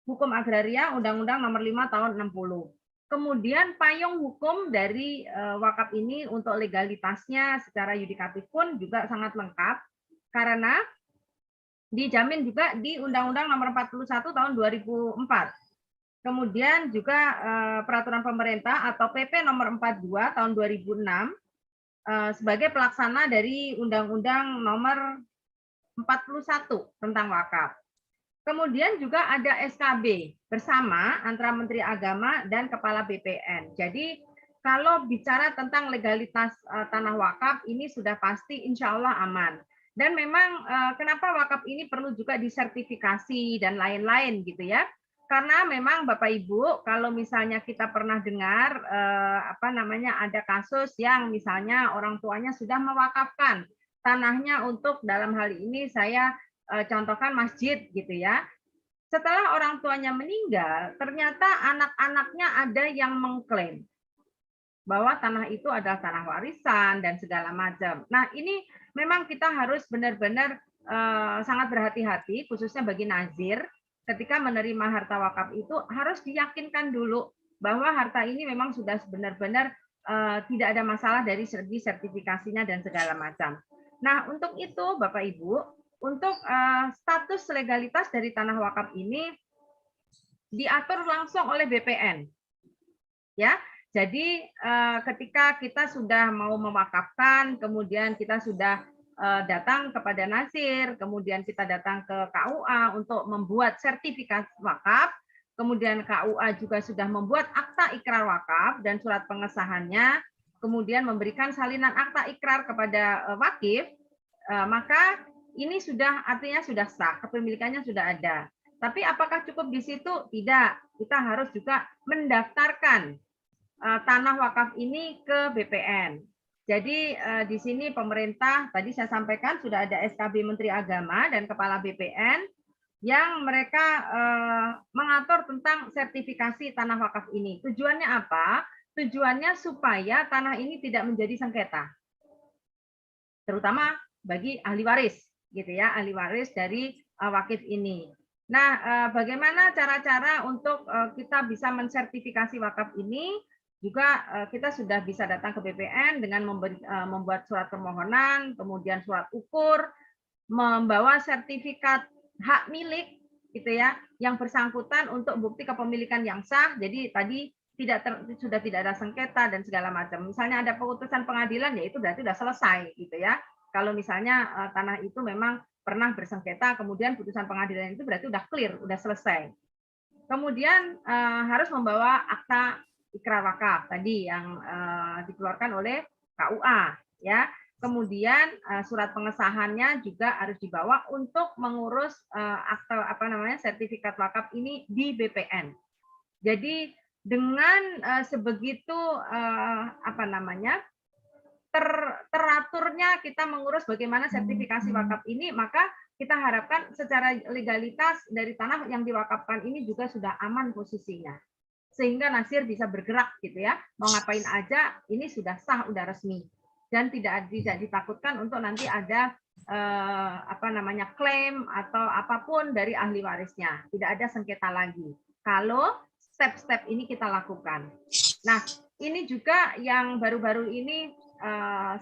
hukum agraria Undang-Undang Nomor 5 Tahun 60. Kemudian payung hukum dari wakaf ini untuk legalitasnya secara yudikatif pun juga sangat lengkap karena dijamin juga di Undang-Undang Nomor 41 Tahun 2004. Kemudian juga peraturan pemerintah atau PP Nomor 42 Tahun 2006 sebagai pelaksana dari Undang-Undang Nomor 41 tentang wakaf. Kemudian juga ada SKB bersama antara Menteri Agama dan Kepala BPN. Jadi kalau bicara tentang legalitas tanah wakaf ini sudah pasti insya Allah aman. Dan memang kenapa wakaf ini perlu juga disertifikasi dan lain-lain gitu ya. Karena memang Bapak Ibu kalau misalnya kita pernah dengar ada kasus yang misalnya orang tuanya sudah mewakafkan tanahnya untuk dalam hal ini saya contohkan masjid gitu ya. Setelah orang tuanya meninggal, ternyata anak-anaknya ada yang mengklaim bahwa tanah itu adalah tanah warisan dan segala macam. Nah, ini memang kita harus benar-benar sangat berhati-hati, khususnya bagi nazir, ketika menerima harta wakaf itu harus diyakinkan dulu bahwa harta ini memang sudah benar-benar tidak ada masalah dari segi sertifikasinya dan segala macam. Nah, untuk itu Bapak Ibu, untuk status legalitas dari tanah wakaf ini diatur langsung oleh BPN. Ya, Jadi ketika kita sudah mau mewakafkan, kemudian kita sudah datang kepada Nasir, kemudian kita datang ke KUA untuk membuat sertifikat wakaf, kemudian KUA juga sudah membuat akta ikrar wakaf dan surat pengesahannya, kemudian memberikan salinan akta ikrar kepada wakif, maka ini sudah artinya sudah sah, kepemilikannya sudah ada. Tapi apakah cukup di situ? Tidak. Kita harus juga mendaftarkan tanah wakaf ini ke BPN. Jadi di sini pemerintah, tadi saya sampaikan sudah ada SKB Menteri Agama dan Kepala BPN yang mereka mengatur tentang sertifikasi tanah wakaf ini. Tujuannya apa? Tujuannya supaya tanah ini tidak menjadi sengketa. Terutama bagi ahli waris, gitu ya, ahli waris dari wakif ini. Nah, bagaimana cara-cara untuk kita bisa mensertifikasi wakaf ini? Juga kita sudah bisa datang ke BPN dengan membuat surat permohonan, kemudian surat ukur, membawa sertifikat hak milik, gitu ya, yang bersangkutan untuk bukti kepemilikan yang sah. Jadi tadi sudah tidak ada sengketa dan segala macam. Misalnya ada putusan pengadilan, ya itu berarti sudah selesai, gitu ya. Kalau misalnya tanah itu memang pernah bersengketa, kemudian putusan pengadilan itu berarti sudah clear, sudah selesai. Kemudian harus membawa akta ikrar wakaf tadi yang dikeluarkan oleh KUA, ya. Kemudian surat pengesahannya juga harus dibawa untuk mengurus akta sertifikat wakaf ini di BPN. Jadi dengan sebegitu teraturnya kita mengurus bagaimana sertifikasi wakaf ini, maka kita harapkan secara legalitas dari tanah yang diwakafkan ini juga sudah aman posisinya. Sehingga Nasir bisa bergerak gitu ya, mau ngapain aja ini sudah sah, udah resmi, dan tidak ditakutkan untuk nanti ada klaim atau apapun dari ahli warisnya, tidak ada sengketa lagi kalau step-step ini kita lakukan. Nah, ini juga yang baru-baru ini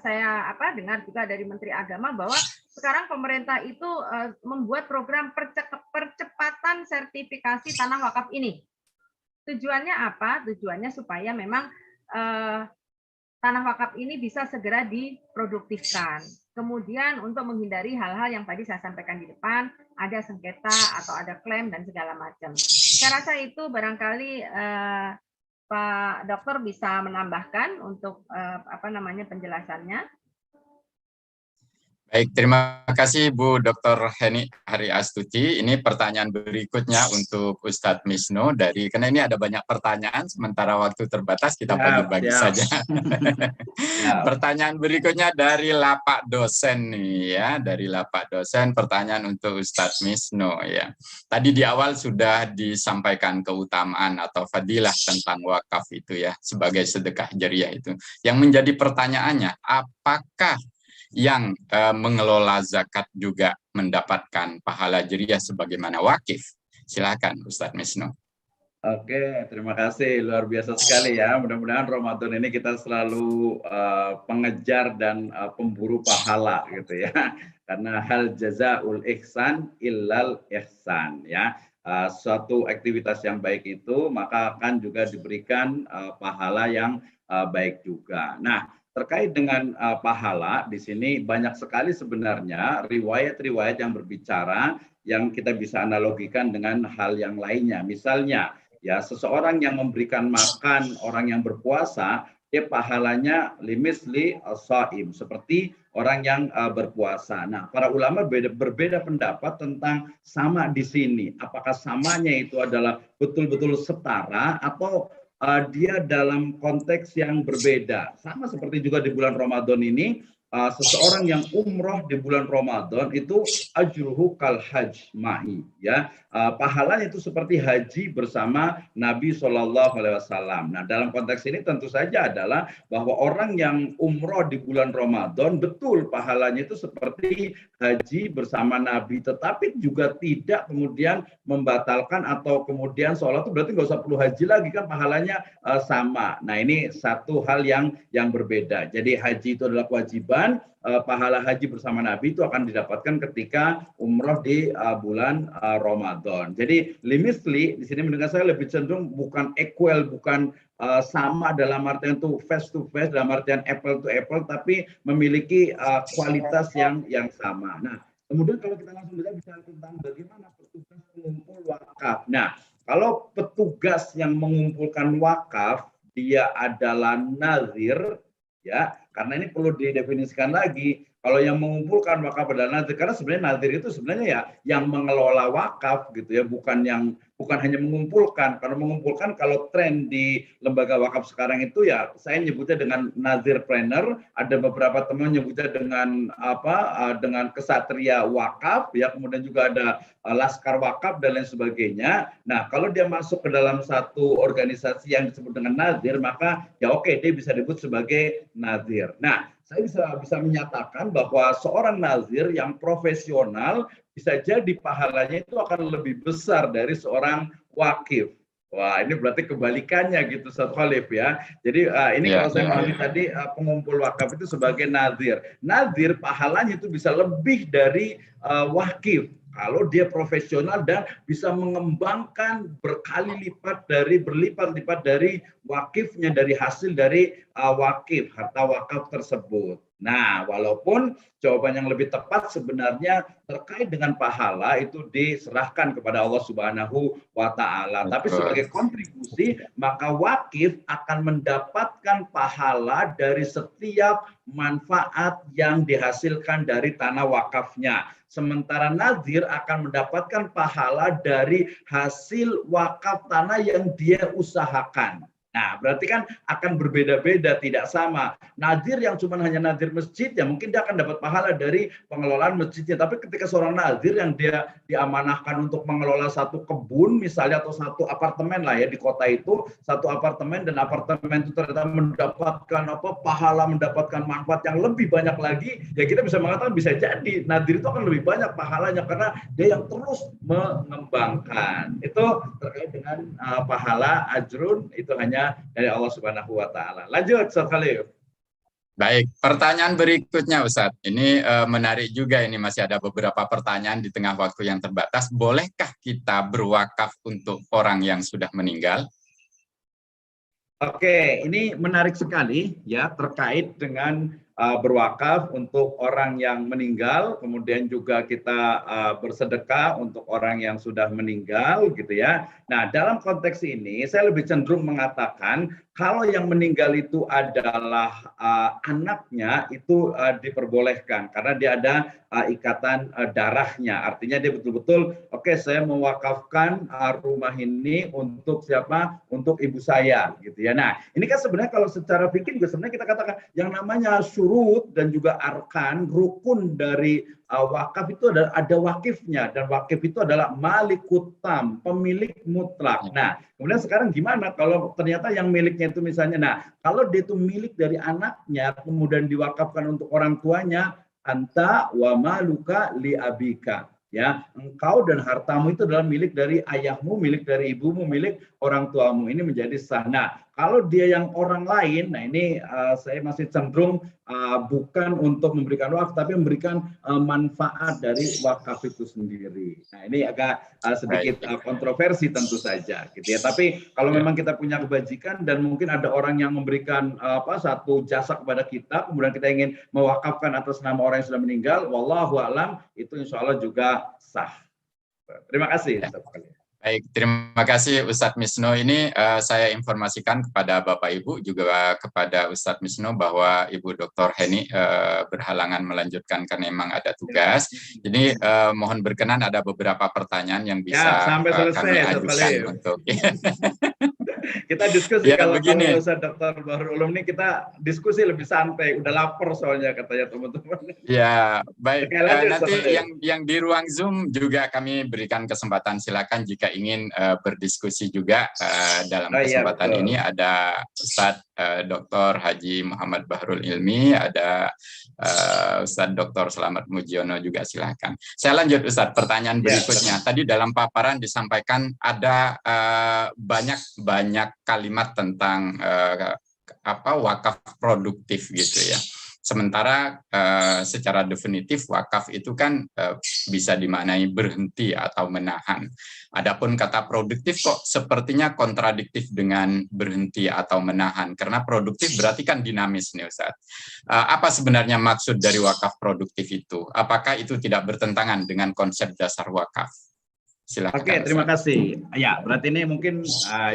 saya dengar juga dari Menteri Agama bahwa sekarang pemerintah itu membuat program percepatan sertifikasi tanah wakaf ini. Tujuannya apa? Tujuannya supaya memang tanah wakaf ini bisa segera diproduktifkan. Kemudian untuk menghindari hal-hal yang tadi saya sampaikan di depan, ada sengketa atau ada klaim dan segala macam. Saya rasa itu barangkali Pak Dokter bisa menambahkan untuk penjelasannya. Baik, terima kasih Bu Dr. Heni Hari Astuti. Ini pertanyaan berikutnya untuk Ustadz Misno karena ini ada banyak pertanyaan, sementara waktu terbatas kita bagi-bagi saja. Pertanyaan berikutnya dari Lapak Dosen nih ya, dari Lapak Dosen, pertanyaan untuk Ustadz Misno ya. Tadi di awal sudah disampaikan keutamaan atau fadilah tentang wakaf itu ya, sebagai sedekah jariah itu. Yang menjadi pertanyaannya, apakah yang mengelola zakat juga mendapatkan pahala jariah sebagaimana wakif? Silakan Ustadz Misno. Oke, terima kasih. Luar biasa sekali ya. Mudah-mudahan Ramadan ini kita selalu pengejar dan pemburu pahala gitu ya. Karena hal jazaul ihsan illal ihsan ya. Suatu aktivitas yang baik itu maka akan juga diberikan pahala yang baik juga. Nah, terkait dengan pahala, di sini banyak sekali sebenarnya riwayat-riwayat yang berbicara yang kita bisa analogikan dengan hal yang lainnya. Misalnya, ya seseorang yang memberikan makan orang yang berpuasa, dia pahalanya limisli shaim, seperti orang yang berpuasa. Nah, para ulama berbeda pendapat tentang sama di sini. Apakah samanya itu adalah betul-betul setara atau dia dalam konteks yang berbeda. Sama seperti juga di bulan Ramadan ini, seseorang yang umroh di bulan Ramadan itu ajruhu kal hajj ma'i ya, pahalanya itu seperti haji bersama Nabi SAW. Nah, dalam konteks ini tentu saja adalah bahwa orang yang umroh di bulan Ramadan betul pahalanya itu seperti haji bersama Nabi, tetapi juga tidak kemudian membatalkan atau kemudian seolah itu berarti nggak usah perlu haji lagi kan pahalanya sama. Nah, ini satu hal yang berbeda. Jadi haji itu adalah kewajiban, bulan pahala haji bersama Nabi itu akan didapatkan ketika umroh di bulan Ramadan. Jadi limitly di sini mendengar saya lebih cenderung bukan equal, bukan sama dalam artian itu face to face, dalam artian apple to apple, tapi memiliki kualitas yang sama. Nah, kemudian kalau kita langsung bicara tentang bagaimana petugas pengumpul wakaf. Nah, kalau petugas yang mengumpulkan wakaf dia adalah nazir, ya, karena ini perlu didefinisikan lagi. Kalau yang mengumpulkan wakaf adalah nazir, karena sebenarnya nazir itu sebenarnya ya yang mengelola wakaf gitu ya, bukan hanya mengumpulkan. Karena mengumpulkan kalau tren di lembaga wakaf sekarang itu ya saya nyebutnya dengan nazir planner, ada beberapa teman nyebutnya dengan dengan kesatria wakaf ya, kemudian juga ada laskar wakaf dan lain sebagainya. Nah, kalau dia masuk ke dalam satu organisasi yang disebut dengan nazir, maka ya oke, dia bisa disebut sebagai nazir. Nah, saya bisa menyatakan bahwa seorang nazir yang profesional bisa jadi pahalanya itu akan lebih besar dari seorang wakif. Wah, ini berarti kebalikannya gitu, Ustaz Khalif ya. Jadi ini kalau saya pahami tadi pengumpul wakaf itu sebagai nazir. Nazir pahalanya itu bisa lebih dari wakif kalau dia profesional dan bisa mengembangkan berlipat-lipat dari wakifnya, dari hasil dari wakif, harta wakaf tersebut. Nah, walaupun jawaban yang lebih tepat sebenarnya terkait dengan pahala itu diserahkan kepada Allah Subhanahu wa Ta'ala. Tapi sebagai kontribusi, maka wakif akan mendapatkan pahala dari setiap manfaat yang dihasilkan dari tanah wakafnya. Sementara nazir akan mendapatkan pahala dari hasil wakaf tanah yang dia usahakan. Nah, berarti kan akan berbeda-beda, tidak sama. Nazir yang cuma hanya nazir masjid, ya mungkin dia akan dapat pahala dari pengelolaan masjidnya. Tapi ketika seorang nazir yang dia diamanahkan untuk mengelola satu kebun, misalnya, atau satu apartemen lah ya di kota itu, satu apartemen, dan apartemen itu ternyata mendapatkan pahala, mendapatkan manfaat yang lebih banyak lagi, ya kita bisa mengatakan bisa jadi nazir itu akan lebih banyak pahalanya karena dia yang terus mengembangkan. Itu terkait dengan pahala ajrun, itu hanya dari Allah Subhanahu wa Ta'ala. Lanjut, Ustaz Khalif. Baik, pertanyaan berikutnya Ustadz. Ini menarik juga, ini masih ada beberapa pertanyaan di tengah waktu yang terbatas. Bolehkah kita berwakaf untuk orang yang sudah meninggal? Oke, ini menarik sekali ya terkait dengan berwakaf untuk orang yang meninggal, kemudian juga kita bersedekah untuk orang yang sudah meninggal gitu ya. Nah, dalam konteks ini saya lebih cenderung mengatakan kalau yang meninggal itu adalah anaknya itu diperbolehkan karena dia ada ikatan darahnya. Artinya dia betul-betul oke, saya mewakafkan rumah ini untuk siapa? Untuk ibu saya gitu ya. Nah, ini kan sebenarnya kalau secara fikih juga sebenarnya kita katakan yang namanya syurut dan juga arkan, rukun dari wakaf itu ada wakifnya, dan wakif itu adalah malikutam, pemilik mutlak. Nah, kemudian sekarang gimana kalau ternyata yang miliknya itu misalnya, nah kalau dia itu milik dari anaknya kemudian diwakafkan untuk orang tuanya, anta wa maluka li abika. Ya, engkau dan hartamu itu adalah milik dari ayahmu, milik dari ibumu, milik orang tuamu. Ini menjadi sah. Nah, kalau dia yang orang lain, nah ini saya masih cenderung bukan untuk memberikan wakaf, tapi memberikan manfaat dari wakaf itu sendiri. Nah, ini agak sedikit kontroversi tentu saja, gitu ya. Tapi kalau memang kita punya kebajikan dan mungkin ada orang yang memberikan satu jasa kepada kita, kemudian kita ingin mewakafkan atas nama orang yang sudah meninggal, wallahu a'lam, itu insya Allah juga sah. Terima kasih. Baik, terima kasih Ustadz Misno. Ini saya informasikan kepada Bapak Ibu, juga kepada Ustadz Misno bahwa Ibu Dr. Heni berhalangan melanjutkan karena memang ada tugas. Jadi mohon berkenan ada beberapa pertanyaan yang bisa sampai selesai, kami ajukan untuk kita diskusi. Ya, kalau begini. Ustaz Dr. Bahrul Ulum ini kita diskusi lebih santai, udah lapar soalnya katanya teman-teman. Ya, baik. Nanti Ustaz. yang di ruang Zoom juga kami berikan kesempatan, silakan jika ingin berdiskusi juga dalam kesempatan ini. Ada Ustadz Dr. Haji Muhammad Bahrul Ilmi, ada Ustadz Dr. Selamat Mujiono juga, silakan. Saya lanjut Ustadz, pertanyaan berikutnya. Tadi dalam paparan disampaikan ada banyak kalimat tentang wakaf produktif gitu ya. Sementara secara definitif wakaf itu kan bisa dimaknai berhenti atau menahan. Adapun kata produktif kok sepertinya kontradiktif dengan berhenti atau menahan, karena produktif berarti kan dinamis nih Ustaz. Apa sebenarnya maksud dari wakaf produktif itu? Apakah itu tidak bertentangan dengan konsep dasar wakaf? Silakan. Oke, terima kasih. Ya, berarti ini mungkin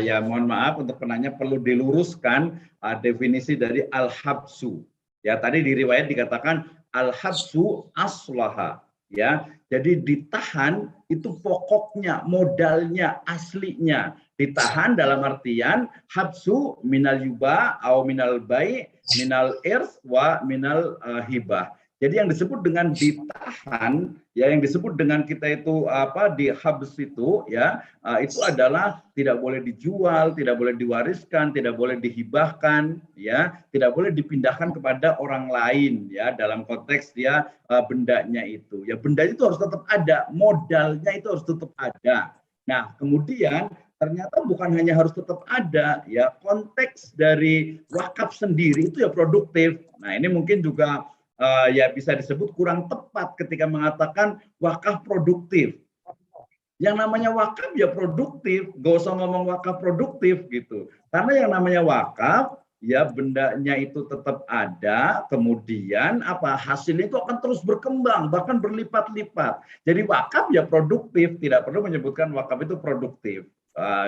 ya mohon maaf untuk penanya perlu diluruskan definisi dari al-habsu. Ya, tadi di riwayat dikatakan al-habsu aslaha. Ya, jadi ditahan itu pokoknya, modalnya, aslinya. Ditahan dalam artian habsu minal yuba au minal bai, minal irs wa minal hibah. Jadi yang disebut dengan ditahan, ya yang disebut dengan kita itu di habs itu, ya itu adalah tidak boleh dijual, tidak boleh diwariskan, tidak boleh dihibahkan, ya tidak boleh dipindahkan kepada orang lain, ya dalam konteks dia bendanya itu, ya benda itu harus tetap ada, modalnya itu harus tetap ada. Nah kemudian ternyata bukan hanya harus tetap ada, ya konteks dari wakaf sendiri itu ya produktif. Nah ini mungkin juga ya bisa disebut kurang tepat ketika mengatakan wakaf produktif. Yang namanya wakaf ya produktif, gak usah ngomong wakaf produktif gitu. Karena yang namanya wakaf ya bendanya itu tetap ada, kemudian hasilnya itu akan terus berkembang, bahkan berlipat-lipat. Jadi wakaf ya produktif, tidak perlu menyebutkan wakaf itu produktif.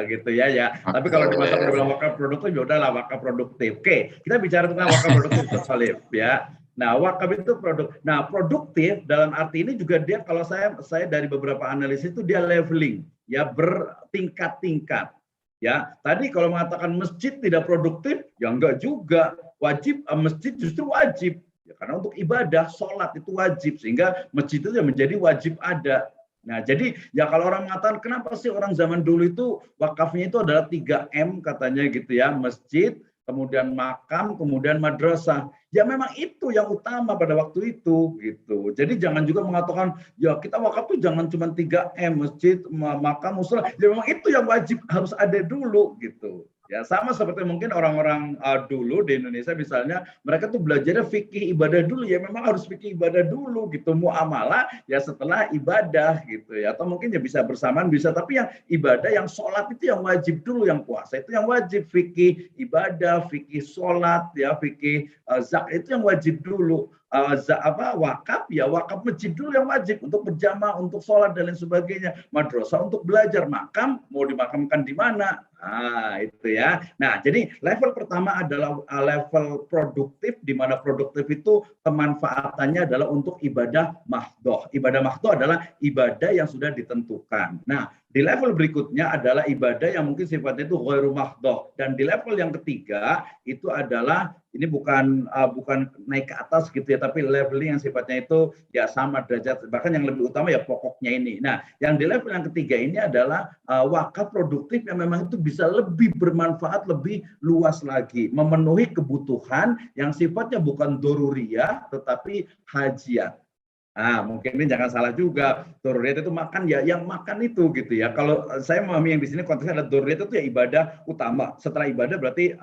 Gitu ya. Tapi kalau di masa bilang wakaf produktif ya udahlah wakaf produktif. Oke, kita bicara tentang wakaf produktif Salif ya. Nah, wakaf itu produktif dalam arti ini juga dia, kalau saya dari beberapa analisis itu dia leveling, ya bertingkat-tingkat. Ya, tadi kalau mengatakan masjid tidak produktif, ya enggak juga. Wajib masjid justru wajib. Ya, karena untuk ibadah, sholat itu wajib, sehingga masjid itu menjadi wajib ada. Nah, jadi ya kalau orang mengatakan kenapa sih orang zaman dulu itu wakafnya itu adalah 3M katanya gitu ya, masjid, kemudian makam, kemudian madrasah. Ya memang itu yang utama pada waktu itu gitu. Jadi jangan juga mengatakan ya kita wakaf tuh jangan cuma 3M, masjid, makam, mushola. Ya memang itu yang wajib harus ada dulu gitu. Ya sama seperti mungkin orang-orang dulu di Indonesia misalnya mereka tuh belajarnya fikih ibadah dulu, ya memang harus fikih ibadah dulu gitu, muamalah ya setelah ibadah gitu ya, atau mungkin ya bisa bersamaan bisa, tapi yang ibadah yang sholat itu yang wajib dulu, yang puasa itu yang wajib, fikih ibadah, fikih sholat ya, fikih zakat itu yang wajib dulu. Wakaf ya wakaf masjid dulu yang wajib untuk berjamaah, untuk sholat dan lain sebagainya, madrasah untuk belajar, makam mau dimakamkan di mana. Nah, itu ya. Nah, jadi level pertama adalah level produktif, di mana produktif itu pemanfaatannya adalah untuk ibadah mahdhoh. Ibadah mahdhoh adalah ibadah yang sudah ditentukan. Nah, di level berikutnya adalah ibadah yang mungkin sifatnya itu ghairu mahdhoh. Dan di level yang ketiga itu adalah ini bukan naik ke atas gitu ya, tapi leveling yang sifatnya itu ya sama derajat, bahkan yang lebih utama ya pokoknya ini. Nah, yang di level yang ketiga ini adalah wakaf produktif yang memang itu bisa lebih bermanfaat, lebih luas lagi, memenuhi kebutuhan yang sifatnya bukan doruriyah tetapi hajiat. Nah, mungkin ini jangan salah juga, doruriyat itu makan ya, yang makan itu gitu ya. Kalau saya memahami yang di sini konteksnya adalah doruriyat itu ya ibadah utama. Setelah ibadah berarti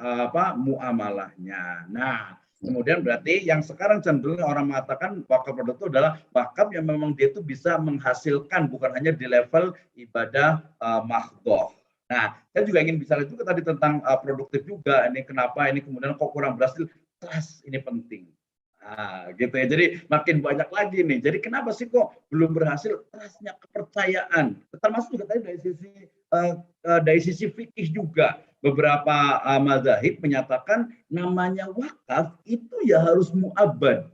muamalahnya. Nah, kemudian berarti yang sekarang cenderung orang mengatakan wakaf produk itu adalah wakaf yang memang dia itu bisa menghasilkan, bukan hanya di level ibadah mahdhoh. Nah, saya juga ingin bicara juga tadi tentang produktif juga. Ini kenapa ini kemudian kok kurang berhasil? Trust ini penting. Nah, gitu ya. Jadi makin banyak lagi nih. Jadi kenapa sih kok belum berhasil? Trustnya, kepercayaan. Termasuk juga tadi dari sisi fikih juga. Beberapa mazhab menyatakan namanya wakaf itu ya harus mu'abbad.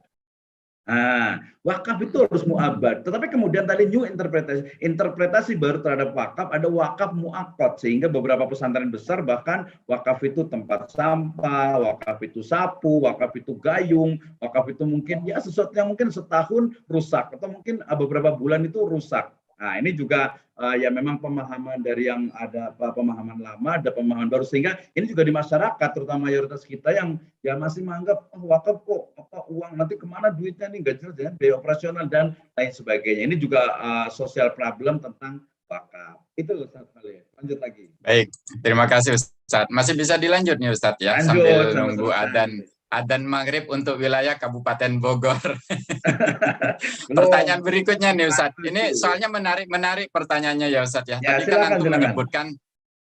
Nah, wakaf itu harus mu'abbad. Tetapi kemudian tadi new interpretasi baru terhadap wakaf, ada wakaf mu'aqqad, sehingga beberapa pesantren besar bahkan wakaf itu tempat sampah, wakaf itu sapu, wakaf itu gayung, wakaf itu mungkin ya sesuatu yang mungkin setahun rusak atau mungkin beberapa bulan itu rusak. Nah, ini juga ya memang pemahaman dari yang ada pemahaman lama, ada pemahaman baru, sehingga ini juga di masyarakat terutama mayoritas kita yang ya masih menganggap wakaf kok uang nanti kemana duitnya nih, nggak jelas ya, biaya operasional dan lain sebagainya. Ini juga sosial problem tentang wakaf. Itu Ustaz Khalil. Lanjut lagi. Baik, terima kasih Ustaz. Masih bisa dilanjut nih Ustaz ya, sambil nunggu adzan adzan maghrib untuk wilayah Kabupaten Bogor. Belum. Pertanyaan berikutnya nih Ustadz. Ini soalnya menarik pertanyaannya ya Ustadz ya. Ya, Tadi kan Antum menyebutkan,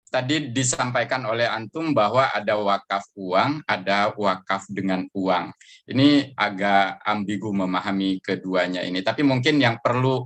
tadi disampaikan oleh Antum bahwa ada wakaf uang, ada wakaf dengan uang. Ini agak ambigu memahami keduanya ini. Tapi mungkin yang perlu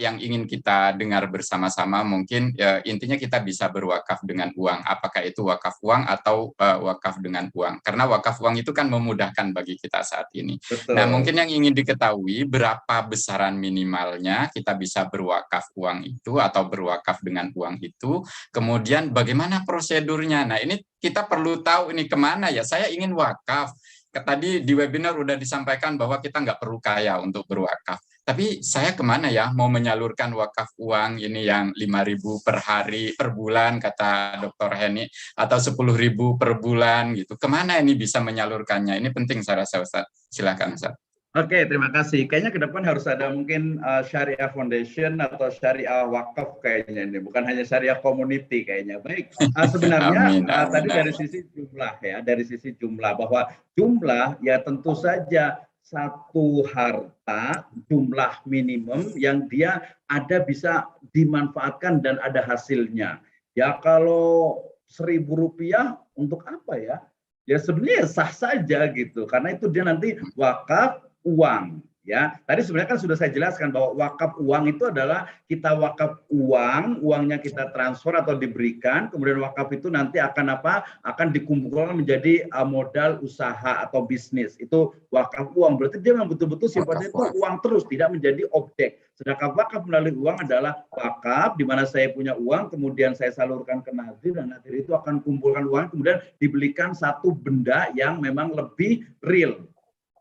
yang ingin kita dengar bersama-sama mungkin intinya kita bisa berwakaf dengan uang. Apakah itu wakaf uang atau wakaf dengan uang? Karena wakaf uang itu kan memudahkan bagi kita saat ini. Betul. Nah, mungkin yang ingin diketahui berapa besaran minimalnya kita bisa berwakaf uang itu atau berwakaf dengan uang itu. Kemudian bagaimana prosedurnya? Nah, ini kita perlu tahu ini kemana ya. Saya ingin wakaf. Tadi di webinar udah disampaikan bahwa kita nggak perlu kaya untuk berwakaf. Tapi saya kemana ya mau menyalurkan wakaf uang ini yang 5.000 per hari, per bulan, kata Dr. Heni, atau 10.000 per bulan gitu. Kemana ini bisa menyalurkannya? Ini penting saya rasa, Ustaz. Silakan, Ustaz. Oke, terima kasih. Kayaknya ke depan harus ada mungkin Syariah Foundation atau Syariah Wakaf kayaknya ini, bukan hanya Syariah Community kayaknya. Baik, sebenarnya tadi dari sisi jumlah ya, dari sisi jumlah bahwa jumlah ya tentu saja satu harta jumlah minimum yang dia ada bisa dimanfaatkan dan ada hasilnya. Ya kalau Rp1.000 untuk apa ya? Ya sebenarnya sah saja gitu, karena itu dia nanti wakaf uang ya. Tadi sebenarnya kan sudah saya jelaskan bahwa wakaf uang itu adalah kita wakaf uang, uangnya kita transfer atau diberikan, kemudian wakaf itu nanti akan apa? Akan dikumpulkan menjadi modal usaha atau bisnis. Itu wakaf uang. Berarti dia memang betul-betul sifatnya itu uang terus, tidak menjadi objek. Sedangkan wakaf melalui uang adalah wakaf di mana saya punya uang, kemudian saya salurkan ke nazir, dan nazir itu akan kumpulkan uang, kemudian dibelikan satu benda yang memang lebih real.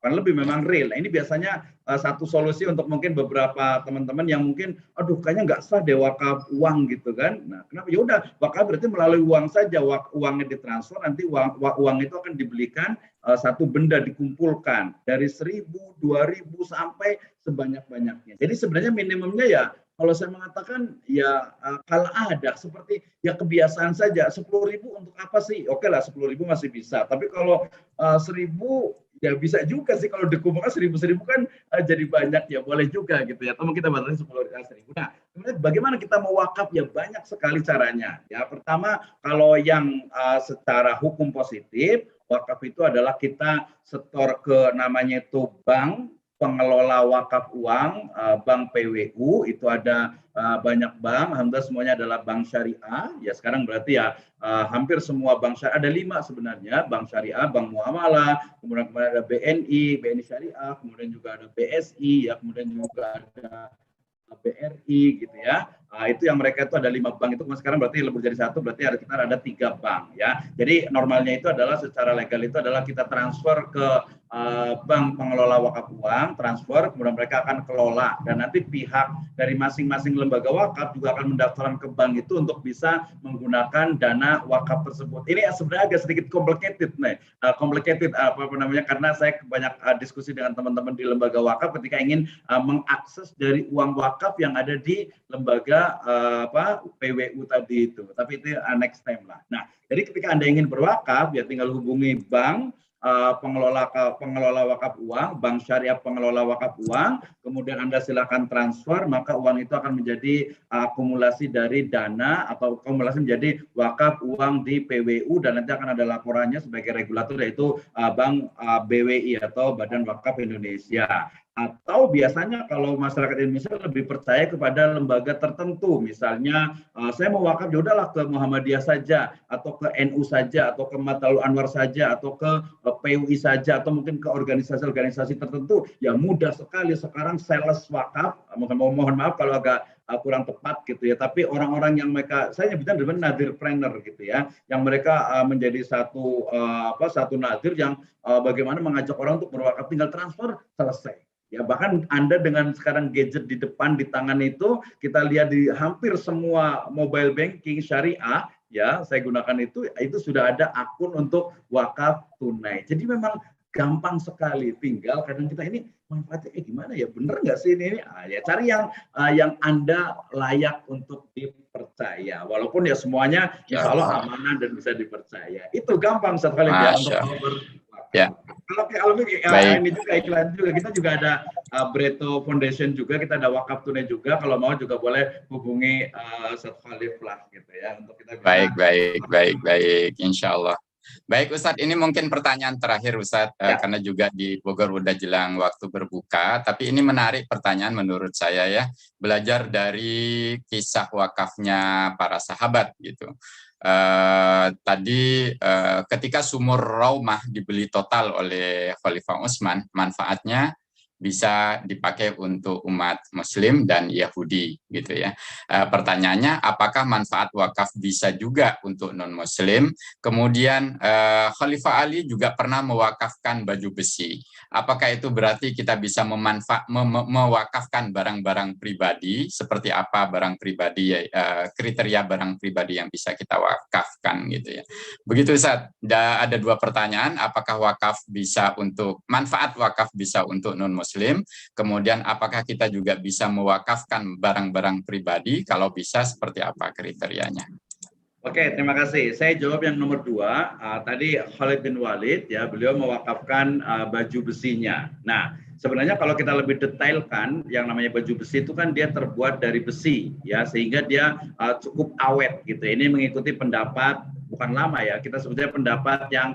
Lebih memang real. Nah, ini biasanya satu solusi untuk mungkin beberapa teman-teman yang mungkin aduh kayaknya nggak sah deh wakaf uang gitu kan. Nah, kenapa? Ya udah, wakaf berarti melalui uang saja, uangnya ditransfer, nanti uang itu akan dibelikan satu benda, dikumpulkan dari 1.000, 2.000 sampai sebanyak-banyaknya. Jadi sebenarnya minimumnya ya kalau saya mengatakan ya kalau ada seperti ya kebiasaan saja 10.000 untuk apa sih? Oke lah 10.000 masih bisa. Tapi kalau 1.000 ya bisa juga sih kalau dikumpulkan 1.000 kan jadi banyak ya, boleh juga gitu ya. Atau kita batasi 10.000. Nah, kemudian bagaimana kita mau wakaf ya banyak sekali caranya. Ya pertama kalau yang secara hukum positif wakaf itu adalah kita setor ke namanya itu bank pengelola wakaf uang, bank PWU, itu ada banyak bank, alhamdulillah semuanya adalah bank syariah. Ya sekarang berarti ya hampir semua bank syariah, ada 5 sebenarnya, bank syariah, bank muamalah, kemudian ada BNI syariah, kemudian juga ada BSI, ya kemudian juga ada BRI gitu ya. Itu yang mereka itu ada 5 bank itu, sekarang berarti lebih jadi 1, berarti ada sekitar ada 3 bank ya. Jadi normalnya itu adalah secara legal itu adalah kita transfer ke bank pengelola wakaf uang, transfer, kemudian mereka akan kelola, dan nanti pihak dari masing-masing lembaga wakaf juga akan mendaftarkan ke bank itu untuk bisa menggunakan dana wakaf tersebut. Ini sebenarnya agak sedikit complicated nih, karena saya banyak diskusi dengan teman-teman di lembaga wakaf ketika ingin mengakses dari uang wakaf yang ada di lembaga PWU tadi itu. Tapi itu next time lah. Nah, jadi ketika Anda ingin berwakaf ya tinggal hubungi bank pengelola wakaf uang, bank syariah pengelola wakaf uang, kemudian Anda silakan transfer, maka uang itu akan menjadi akumulasi dari dana atau akumulasi menjadi wakaf uang di PWU, dan nanti akan ada laporannya sebagai regulator yaitu Bank BWI atau Badan Wakaf Indonesia. Atau biasanya kalau masyarakat Indonesia lebih percaya kepada lembaga tertentu, misalnya saya mau wakaf ya udahlah ke Muhammadiyah saja, atau ke NU saja, atau ke Mataul Anwar saja, atau ke PUI saja, atau mungkin ke organisasi-organisasi tertentu. Ya mudah sekali sekarang sales wakaf, mohon maaf kalau agak kurang tepat gitu ya, tapi orang-orang yang mereka, saya nyebutnya dengan nadirpreneur gitu ya, yang mereka menjadi satu nadir yang bagaimana mengajak orang untuk berwakaf, tinggal transfer selesai. Ya bahkan Anda dengan sekarang gadget di depan di tangan itu, kita lihat di hampir semua mobile banking syariah ya saya gunakan itu sudah ada akun untuk wakaf tunai. Jadi memang gampang sekali, tinggal kadang kita ini manfaatnya gimana ya, bener nggak sih ini? Ya cari yang Anda layak untuk dipercaya, walaupun ya semuanya insya Allah amanah dan bisa dipercaya. Itu gampang sekali ya untuk berwakaf. Ya. Kalau Baik. ini juga iklan juga, kita juga ada Breto Foundation juga, kita ada wakaf tunai juga. Kalau mau juga boleh hubungi Ustadz Khalif lah gitu ya, untuk kita bisa. Baik. Insya Allah. Baik Ustadz, ini mungkin pertanyaan terakhir Ustadz, karena juga di Bogor udah jelang waktu berbuka, tapi ini menarik pertanyaan menurut saya ya, belajar dari kisah wakafnya para sahabat gitu. Tadi ketika sumur Raumah dibeli total oleh Khalifah Utsman, manfaatnya bisa dipakai untuk umat Muslim dan Yahudi gitu ya. Pertanyaannya, apakah manfaat wakaf bisa juga untuk non Muslim? Kemudian Khalifah Ali juga pernah mewakafkan baju besi. Apakah itu berarti kita bisa mewakafkan barang-barang pribadi? Seperti apa barang pribadi, kriteria barang pribadi yang bisa kita wakafkan gitu ya. Begitu Ustaz. Ada dua pertanyaan, apakah wakaf bisa untuk manfaat wakaf bisa untuk non Muslim, kemudian apakah kita juga bisa mewakafkan barang-barang pribadi, kalau bisa seperti apa kriterianya? Oke, terima kasih. Saya jawab yang nomor 2. Tadi Khalid bin Walid ya, beliau mewakafkan baju besinya. Nah, sebenarnya kalau kita lebih detailkan, yang namanya baju besi itu kan dia terbuat dari besi ya, sehingga dia cukup awet gitu. Ini mengikuti pendapat bukan lama ya, kita sebutnya pendapat yang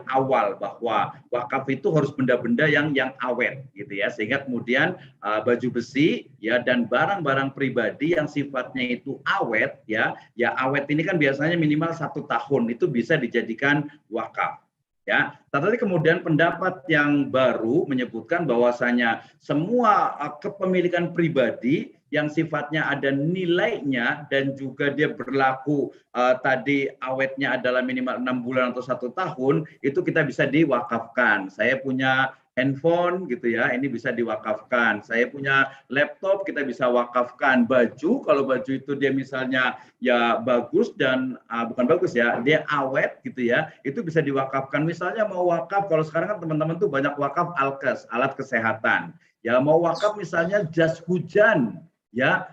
awal, bahwa wakaf itu harus benda-benda yang awet gitu ya, sehingga kemudian baju besi ya dan barang-barang pribadi yang sifatnya itu awet ya awet ini kan biasanya minimal 1 tahun itu bisa dijadikan wakaf. Ya, tetapi kemudian pendapat yang baru menyebutkan bahwasanya semua kepemilikan pribadi yang sifatnya ada nilainya dan juga dia berlaku tadi awetnya adalah minimal 6 bulan atau 1 tahun, itu kita bisa diwakafkan. Saya punya handphone gitu ya, ini bisa diwakafkan. Saya punya laptop, kita bisa wakafkan. Baju, kalau baju itu dia misalnya ya bagus dan bukan bagus ya, dia awet gitu ya, itu bisa diwakafkan. Misalnya mau wakaf, kalau sekarang kan teman-teman tuh banyak wakaf alkes, alat kesehatan. Ya mau wakaf misalnya jas hujan, ya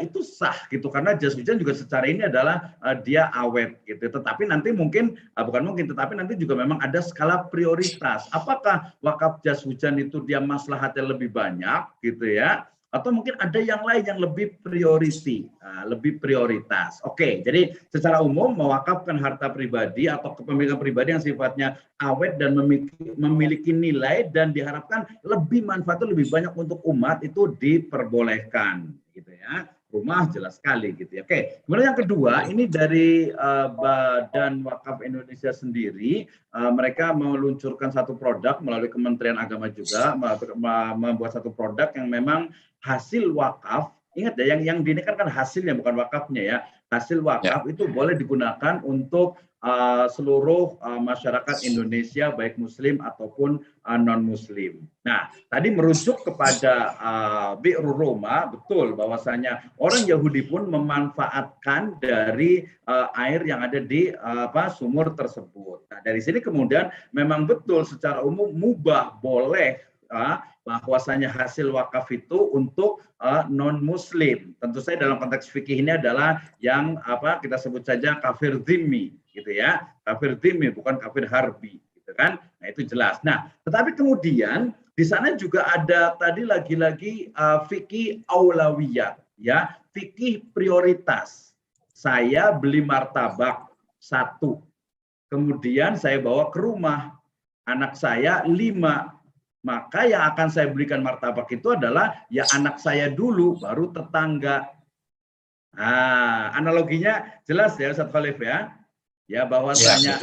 itu sah gitu, karena jas hujan juga secara ini adalah dia awet gitu. Tetapi nanti tetapi nanti juga memang ada skala prioritas. Apakah wakaf jas hujan itu dia maslahatnya lebih banyak gitu ya, atau mungkin ada yang lain yang lebih prioritas. Oke, jadi secara umum mewakafkan harta pribadi atau kepemilikan pribadi yang sifatnya awet dan memiliki nilai dan diharapkan lebih manfaatnya lebih banyak untuk umat, itu diperbolehkan gitu ya. Rumah jelas sekali gitu ya. Oke, kemudian yang kedua, ini dari Badan Wakaf Indonesia sendiri, mereka meluncurkan satu produk melalui Kementerian Agama juga, membuat satu produk yang memang hasil wakaf. Ingat ya, yang ini kan hasilnya bukan wakafnya ya. Hasil wakaf itu boleh digunakan untuk seluruh masyarakat Indonesia, baik Muslim ataupun non-Muslim. Nah, tadi merujuk kepada Bi'rur Roma, betul bahwasanya orang Yahudi pun memanfaatkan dari air yang ada di sumur tersebut. Nah, dari sini kemudian memang betul secara umum mubah, boleh bahwasanya hasil wakaf itu untuk non-Muslim. Tentu saja dalam konteks fikih ini adalah yang kita sebut saja kafir dhimmi, gitu ya, kafir dhimmi bukan kafir harbi, gitu kan? Nah itu jelas. Nah, tetapi kemudian di sana juga ada tadi lagi-lagi fikih aulawiyat, ya, fikih prioritas. Saya beli martabak 1, kemudian saya bawa ke rumah, anak saya 5. Maka yang akan saya berikan martabak itu adalah ya anak saya dulu, baru tetangga. Nah, analoginya jelas ya Ustaz Khalif ya. Ya bahwasanya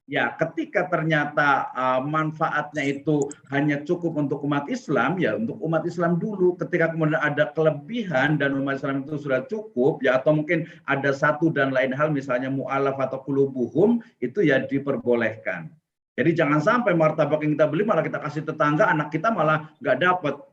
ya ketika ternyata manfaatnya itu hanya cukup untuk umat Islam, ya untuk umat Islam dulu. Ketika kemudian ada kelebihan dan umat Islam itu sudah cukup, ya atau mungkin ada satu dan lain hal misalnya mu'alaf atau qulubuhum, itu ya diperbolehkan. Jadi jangan sampai martabak yang kita beli malah kita kasih tetangga, anak kita malah nggak dapat.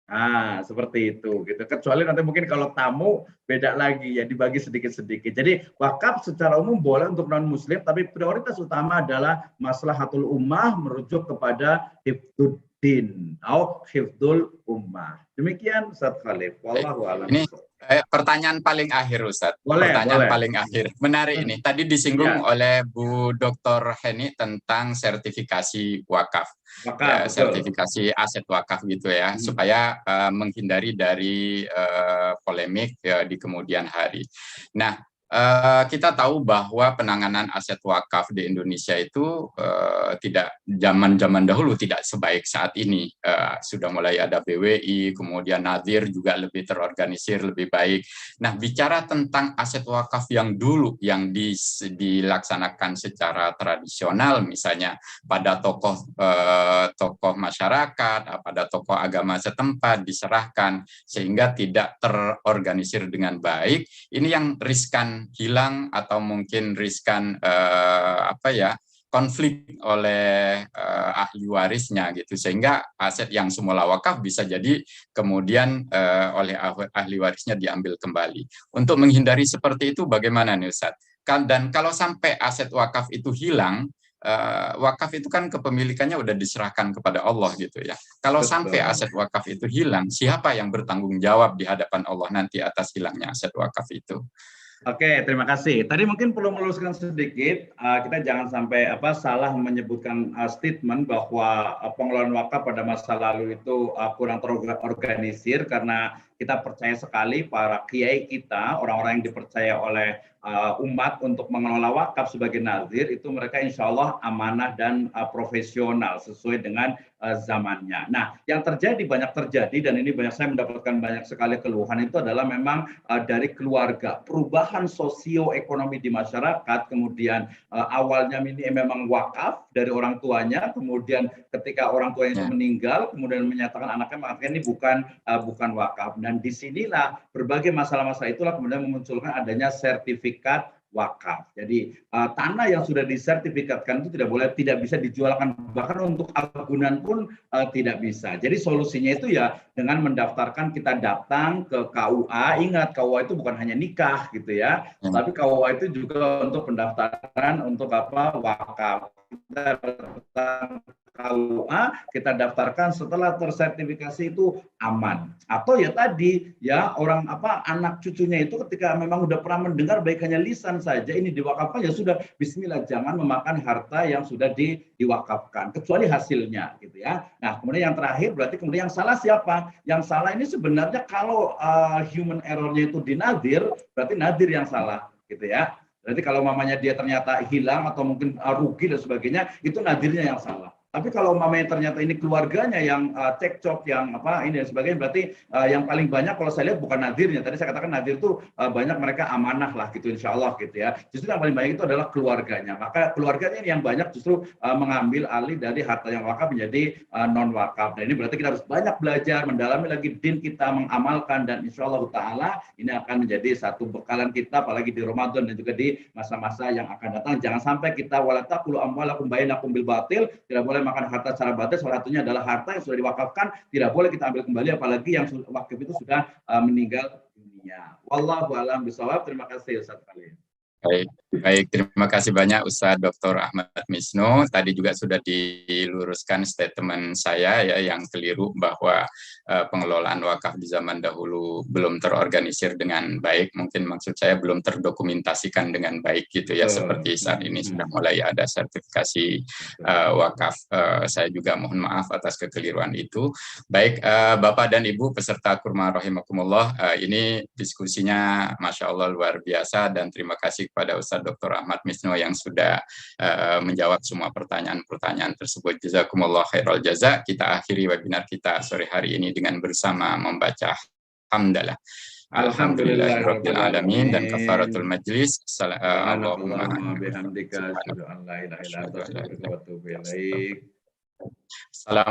Nah, seperti itu gitu. Kecuali nanti mungkin kalau tamu beda lagi ya, dibagi sedikit-sedikit. Jadi wakaf secara umum boleh untuk non-Muslim, tapi prioritas utama adalah maslahatul ummah, merujuk kepada hifdzud din atau hifdzul ummah. Demikian Ustaz Khalif. Wallahu a'lam. Ini pertanyaan paling akhir, Ustadz. Boleh, Pertanyaan boleh. paling akhir. Menarik ini. Tadi disinggung Ya. oleh Bu Dr. Heni tentang sertifikasi wakaf. Wakaf, betul. Sertifikasi aset wakaf gitu ya, supaya menghindari dari polemik di kemudian hari. Nah, kita tahu bahwa penanganan aset wakaf di Indonesia itu tidak zaman dahulu tidak sebaik saat ini. Sudah mulai ada BWI, kemudian Nadhir juga lebih terorganisir, lebih baik. Nah, bicara tentang aset wakaf yang dulu yang dilaksanakan secara tradisional, misalnya pada tokoh masyarakat, pada tokoh agama setempat diserahkan sehingga tidak terorganisir dengan baik. Ini yang riskan hilang atau mungkin riskan konflik oleh ahli warisnya gitu, sehingga aset yang semula wakaf bisa jadi kemudian oleh ahli warisnya diambil kembali. Untuk menghindari seperti itu bagaimana nih Ustadz? Dan kalau sampai aset wakaf itu hilang, wakaf itu kan kepemilikannya udah diserahkan kepada Allah gitu ya. Kalau sampai aset wakaf itu hilang, siapa yang bertanggung jawab di hadapan Allah nanti atas hilangnya aset wakaf itu? Oke, terima kasih. Tadi mungkin perlu meluruskan sedikit, kita jangan sampai salah menyebutkan statement bahwa pengelolaan wakaf pada masa lalu itu kurang terorganisir, karena kita percaya sekali para kiai kita, orang-orang yang dipercaya oleh umat untuk mengelola wakaf sebagai nazir, itu mereka insya Allah amanah dan profesional sesuai dengan zamannya. Nah, yang banyak terjadi, dan ini saya mendapatkan banyak sekali keluhan, itu adalah memang dari keluarga. Perubahan sosioekonomi di masyarakat, kemudian awalnya ini memang wakaf dari orang tuanya, kemudian ketika orang tuanya itu meninggal, kemudian menyatakan anaknya ini bukan wakaf. Dan disinilah berbagai masalah-masalah itulah kemudian memunculkan adanya sertifikat wakaf. Jadi tanah yang sudah disertifikatkan itu tidak bisa dijualkan, bahkan untuk agunan pun tidak bisa. Jadi solusinya itu ya dengan mendaftarkan, kita datang ke KUA. Ingat, KUA itu bukan hanya nikah gitu ya, tapi KUA itu juga untuk pendaftaran untuk wakaf. Kita datang KUA, kita daftarkan, setelah tersertifikasi itu aman. Atau ya tadi ya orang anak cucunya itu ketika memang udah pernah mendengar baik hanya lisan saja ini diwakafkan, ya sudah bismillah, jangan memakan harta yang sudah diwakafkan kecuali hasilnya gitu ya. Nah, kemudian yang terakhir berarti kemudian yang salah siapa? Yang salah ini sebenarnya kalau human error-nya itu di nadir, berarti nadir yang salah gitu ya. Berarti kalau mamanya dia ternyata hilang atau mungkin rugi dan sebagainya, itu nadirnya yang salah. Tapi kalau mamanya ternyata ini keluarganya yang cekcok, yang ini dan sebagainya, berarti yang paling banyak kalau saya lihat bukan nadirnya. Tadi saya katakan nadir itu banyak mereka amanah lah gitu, insya Allah gitu ya. Justru yang paling banyak itu adalah keluarganya. Maka keluarganya ini yang banyak justru mengambil alih dari harta yang wakaf menjadi non wakaf. Dan ini berarti kita harus banyak belajar, mendalami lagi din kita, mengamalkan, dan insya Allah Ta'ala ini akan menjadi satu bekalan kita, apalagi di Ramadan dan juga di masa-masa yang akan datang. Jangan sampai kita wala taqulu amwalakum bainakum bil batil, tidak boleh makan harta secara batil. Salah satunya adalah harta yang sudah diwakafkan, tidak boleh kita ambil kembali, apalagi yang wakaf itu sudah meninggal dunia. Wallahu a'lam bishawab. Terima kasih Ustaz Khalif. Baik, terima kasih banyak Ustadz Dr. Ahmad Misno. Tadi juga sudah diluruskan statement saya ya yang keliru bahwa pengelolaan wakaf di zaman dahulu belum terorganisir dengan baik. Mungkin maksud saya belum terdokumentasikan dengan baik gitu ya, seperti saat ini sudah mulai ada sertifikasi wakaf. Saya juga mohon maaf atas kekeliruan itu. Baik, Bapak dan Ibu peserta Kurma rahimakumullah, ini diskusinya Masya Allah luar biasa, dan terima kasih kepada Ustadz Dr. Ahmad Misno yang sudah menjawab semua pertanyaan-pertanyaan tersebut. Jazakumullah khairal jaza. Kita akhiri webinar kita sore hari ini dengan bersama membaca hamdalah. Alhamdulillahirabbil alamin dan kafaratul majlis. Allahumma bihamdika asyhadu an la ilaha illa anta astaghfiruka wa atubu ilaik. Salam